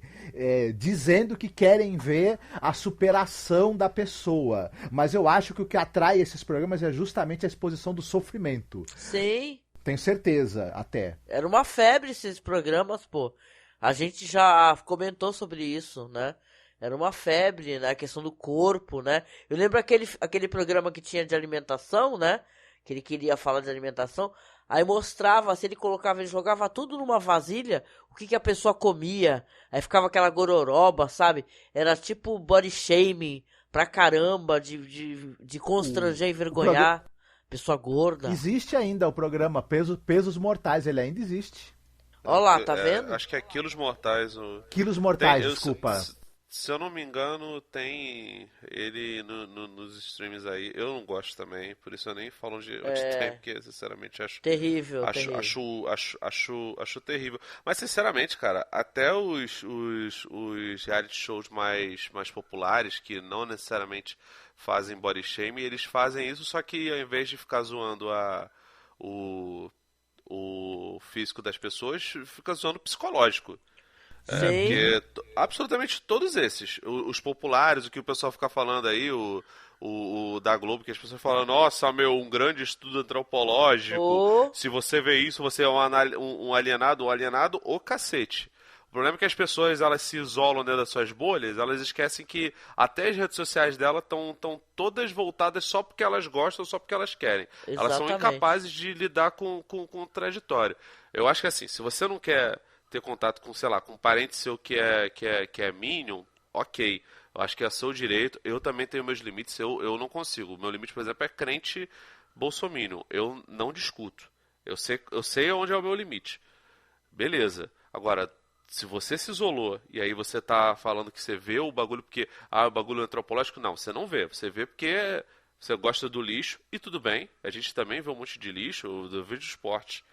dizendo que querem ver a superação da pessoa, mas eu acho que o que atrai esses programas é justamente a exposição do sofrimento. Sim. Tenho certeza, até. Era uma febre esses programas, pô. A gente já comentou sobre isso, né? Era uma febre, né? A questão do corpo, né? Eu lembro aquele programa que tinha de alimentação, né? Que ele queria falar de alimentação, aí mostrava, se ele jogava tudo numa vasilha, o que a pessoa comia, aí ficava aquela gororoba, sabe? Era tipo body shaming pra caramba, de constranger e envergonhar pessoa gorda. Existe ainda o programa Pesos Mortais, ele ainda existe. Olha lá, tá vendo? Acho que é Quilos Mortais. Quilos Mortais, desculpa. Se eu não me engano, tem ele nos streams aí. Eu não gosto também, por isso eu nem falo onde tem, porque sinceramente acho terrível. Acho terrível. Mas sinceramente, cara, até os reality shows mais populares, que não necessariamente fazem body shame, eles fazem isso, só que ao invés de ficar zoando o físico das pessoas, fica zoando o psicológico. Porque absolutamente todos esses, os populares, o que o pessoal fica falando aí, o da Globo, que as pessoas falam, nossa, um grande estudo antropológico, se você vê isso, você é um alienado, o cacete. O problema é que as pessoas, elas se isolam dentro das suas bolhas, elas esquecem que até as redes sociais dela estão todas voltadas só porque elas gostam, só porque elas querem. Exatamente. Elas são incapazes de lidar com trajetória. Eu acho que assim, se você não quer ter contato com, sei lá, com um parente seu que é Minion, ok. Eu acho que é seu direito. Eu também tenho meus limites, eu não consigo. O meu limite, por exemplo, é crente bolsominion. Eu não discuto. Eu sei onde é o meu limite. Beleza. Agora, se você se isolou e aí você tá falando que você vê o bagulho porque o bagulho é antropológico, não, você não vê. Você vê porque você gosta do lixo, e tudo bem, a gente também vê um monte de lixo, do vídeo esporte.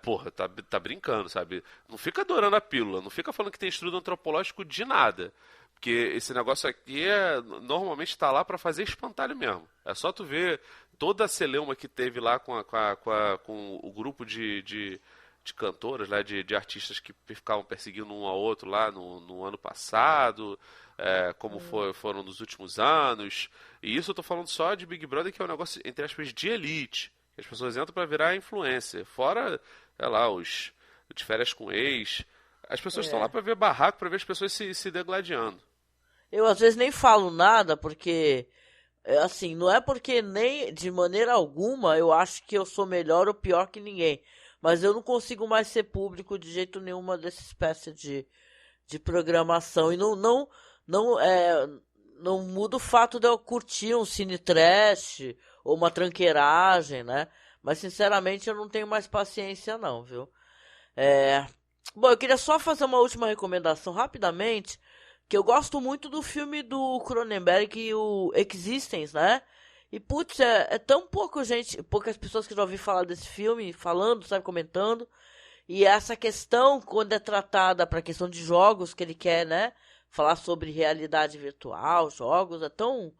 Porra, tá brincando, sabe? Não fica adorando a pílula, não fica falando que tem estudo antropológico de nada. Porque esse negócio aqui normalmente tá lá pra fazer espantalho mesmo. É só tu ver toda a celeuma que teve lá com o grupo de cantoras, lá, de artistas que ficavam perseguindo um ao outro lá no ano passado, como foram nos últimos anos. E isso eu tô falando só de Big Brother, que é um negócio, entre aspas, de elite. As pessoas entram pra virar influencer. Fora, sei lá, os de férias com ex. As pessoas estão lá pra ver barraco, pra ver as pessoas se degladiando. Eu às vezes nem falo nada, porque, assim, não é porque nem de maneira alguma eu acho que eu sou melhor ou pior que ninguém. Mas eu não consigo mais ser público de jeito nenhuma dessa espécie de programação. E não muda o fato de eu curtir um cine trash ou uma tranqueiragem, né? Mas, sinceramente, eu não tenho mais paciência não, viu? Bom, eu queria só fazer uma última recomendação rapidamente, que eu gosto muito do filme do Cronenberg, o Existence, né? E, putz, é tão poucas pessoas que já ouvi falar desse filme, falando, sabe, comentando. E essa questão, quando é tratada para a questão de jogos, que ele quer, né? Falar sobre realidade virtual, jogos, é tão...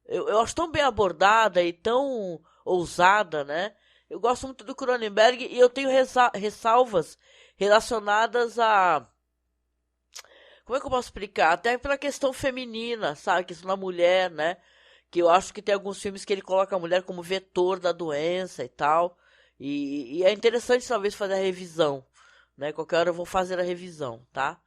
Eu acho tão bem abordada e tão ousada, né? Eu gosto muito do Cronenberg e eu tenho ressalvas relacionadas a... Como é que eu posso explicar? Até pela questão feminina, sabe? A questão da mulher, né? Que eu acho que tem alguns filmes que ele coloca a mulher como vetor da doença e tal. E é interessante talvez fazer a revisão, né? Qualquer hora eu vou fazer a revisão, tá?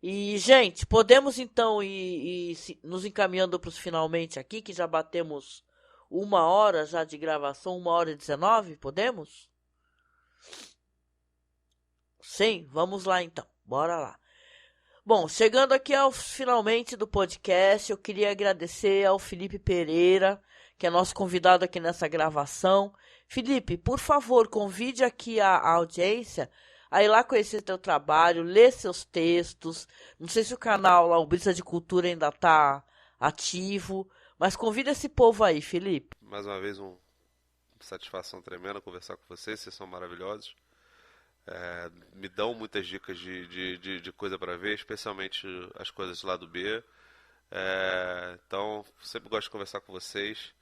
E, gente, podemos então ir nos encaminhando para os finalmente aqui, que já batemos 1 hora já de gravação, 1h19, podemos? Sim, vamos lá então, bora lá. Bom, chegando aqui ao finalmente do podcast, eu queria agradecer ao Felipe Pereira, que é nosso convidado aqui nessa gravação. Felipe, por favor, convide aqui a audiência a ir lá conhecer teu trabalho, ler seus textos. Não sei se o canal lá, o Brisa de Cultura, ainda está ativo, mas convida esse povo aí, Felipe. Mais uma vez, uma satisfação tremenda conversar com vocês são maravilhosos. Me dão muitas dicas de coisa para ver, especialmente as coisas do lado B. Então, sempre gosto de conversar com vocês.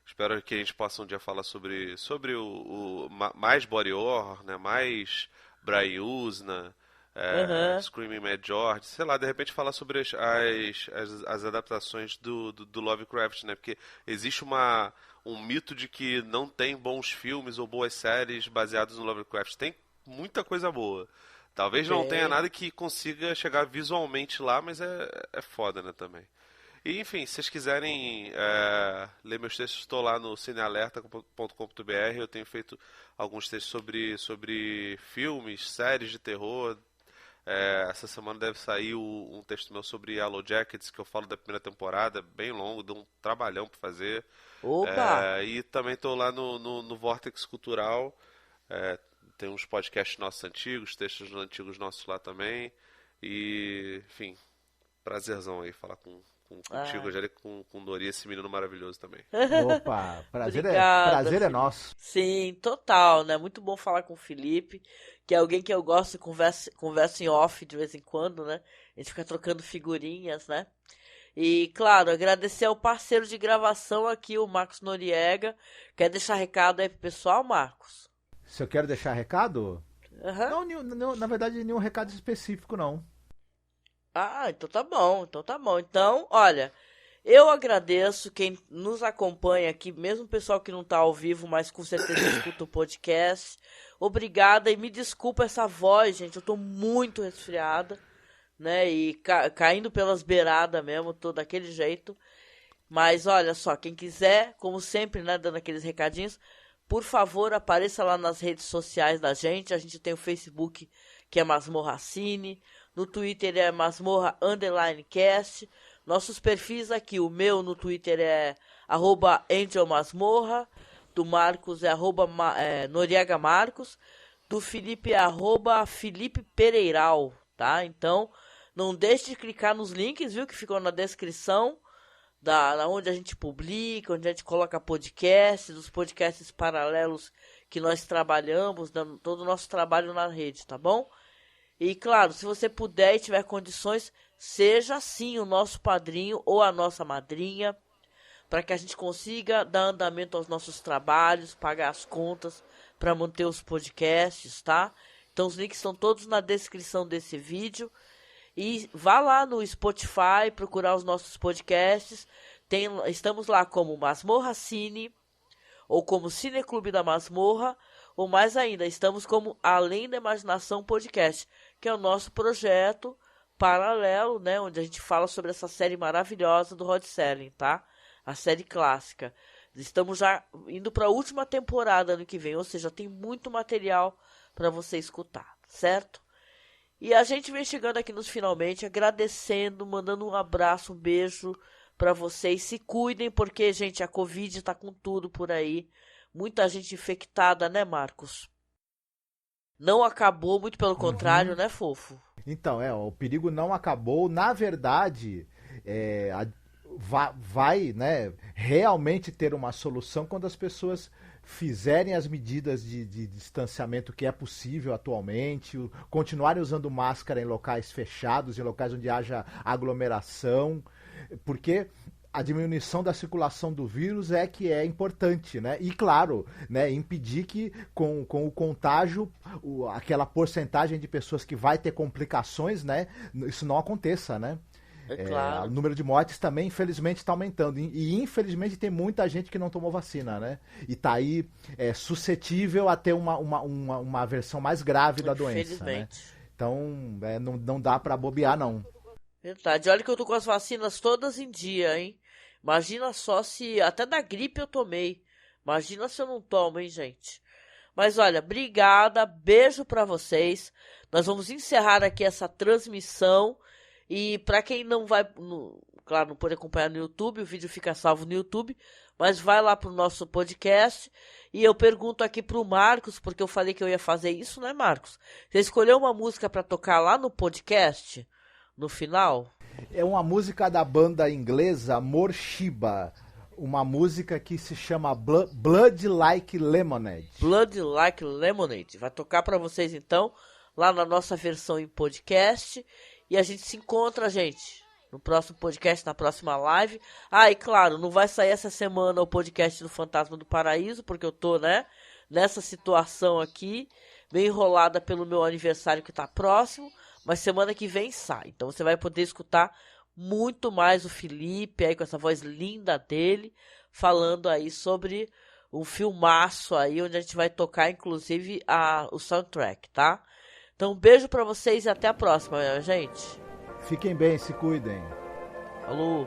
Espero que a gente possa um dia falar sobre o mais body horror, né? Mais Brian Usna, Screaming Mad George, sei lá, de repente falar sobre as adaptações do Lovecraft, né? Porque existe um mito de que não tem bons filmes ou boas séries baseados no Lovecraft. Tem muita coisa boa. Talvez não tenha nada que consiga chegar visualmente lá, mas é foda, né, também. E, enfim, se vocês quiserem ler meus textos, estou lá no cinealerta.com.br. Eu tenho feito alguns textos sobre filmes, séries de terror. Essa semana deve sair um texto meu sobre Yellow Jackets, que eu falo da primeira temporada, bem longo, deu um trabalhão para fazer. Opa! E também estou lá no Vortex Cultural. Tem uns podcasts nossos antigos, textos antigos nossos lá também. E, enfim, prazerzão aí falar contigo, Angélia, com o Nori, esse menino maravilhoso também. Opa, prazer é nosso. Sim, total, né? Muito bom falar com o Felipe, que é alguém que eu gosto, conversa em off de vez em quando, né? A gente fica trocando figurinhas, né? E, claro, agradecer ao parceiro de gravação aqui, o Marcos Noriega. Quer deixar recado aí pro pessoal, Marcos? Se eu quero deixar recado? Uhum. Não, na verdade, nenhum recado específico, não. Então tá bom. Então, olha, eu agradeço quem nos acompanha aqui, mesmo o pessoal que não tá ao vivo, mas com certeza escuta o podcast. Obrigada e me desculpa essa voz, gente, eu tô muito resfriada, né, e caindo pelas beiradas mesmo, tô daquele jeito. Mas olha só, quem quiser, como sempre, né, dando aqueles recadinhos, por favor, apareça lá nas redes sociais da gente. A gente tem o Facebook, que é Masmorra Cine. No Twitter é Masmorra_cast. Nossos perfis aqui, o meu no Twitter é @AngelMasmorra. Do Marcos é Noriega Marcos. Do Felipe é @Felipe Pereiral, tá? Então, não deixe de clicar nos links, viu, que ficam na descrição. da onde a gente publica, onde a gente coloca podcasts, dos podcasts paralelos que nós trabalhamos, dando todo o nosso trabalho na rede, tá bom? E claro, se você puder e tiver condições, seja sim o nosso padrinho ou a nossa madrinha, para que a gente consiga dar andamento aos nossos trabalhos, pagar as contas, para manter os podcasts, tá? Então os links estão todos na descrição desse vídeo. E vá lá no Spotify procurar os nossos podcasts. Estamos lá como Masmorra Cine, ou como Cineclube da Masmorra, ou mais ainda, estamos como Além da Imaginação Podcast, que é o nosso projeto paralelo, né, onde a gente fala sobre essa série maravilhosa do Rod Serling, tá? A série clássica. Estamos já indo para a última temporada ano que vem, ou seja, tem muito material para você escutar, certo? E a gente vem chegando aqui nos finalmente, agradecendo, mandando um abraço, um beijo para vocês. Se cuidem, porque, gente, a Covid tá com tudo por aí. Muita gente infectada, né, Marcos? Não acabou, muito pelo contrário, né, fofo? Então, o perigo não acabou. Na verdade, vai, né, realmente ter uma solução quando as pessoas fizerem as medidas de distanciamento que é possível atualmente, continuarem usando máscara em locais fechados, em locais onde haja aglomeração, porque a diminuição da circulação do vírus é que é importante, né? E claro, né, impedir que com o contágio, aquela porcentagem de pessoas que vai ter complicações, né, isso não aconteça, né? Claro. O número de mortes também, infelizmente, está aumentando. E infelizmente tem muita gente que não tomou vacina, né? E está aí suscetível a ter uma versão mais grave da doença, né? Então, não dá para bobear, não. Verdade. Olha que eu tô com as vacinas todas em dia, hein? Imagina só se... Até da gripe eu tomei. Imagina se eu não tomo, hein, gente? Mas olha, obrigada. Beijo para vocês. Nós vamos encerrar aqui essa transmissão. E para quem não vai, claro, não pode acompanhar no YouTube, o vídeo fica salvo no YouTube, mas vai lá pro nosso podcast. E eu pergunto aqui pro Marcos, porque eu falei que eu ia fazer isso, né, Marcos? Você escolheu uma música para tocar lá no podcast, no final? É uma música da banda inglesa Morshiba, uma música que se chama Blood Like Lemonade. Blood Like Lemonade. Vai tocar para vocês então, lá na nossa versão em podcast. E a gente se encontra, gente, no próximo podcast, na próxima live. Ah, e claro, não vai sair essa semana o podcast do Fantasma do Paraíso, porque eu tô, né, nessa situação aqui, bem enrolada pelo meu aniversário que tá próximo, mas semana que vem sai. Então você vai poder escutar muito mais o Felipe, aí com essa voz linda dele, falando aí sobre um filmaço aí, onde a gente vai tocar, inclusive, o soundtrack, tá? Então, um beijo pra vocês e até a próxima, gente. Fiquem bem, se cuidem. Falou.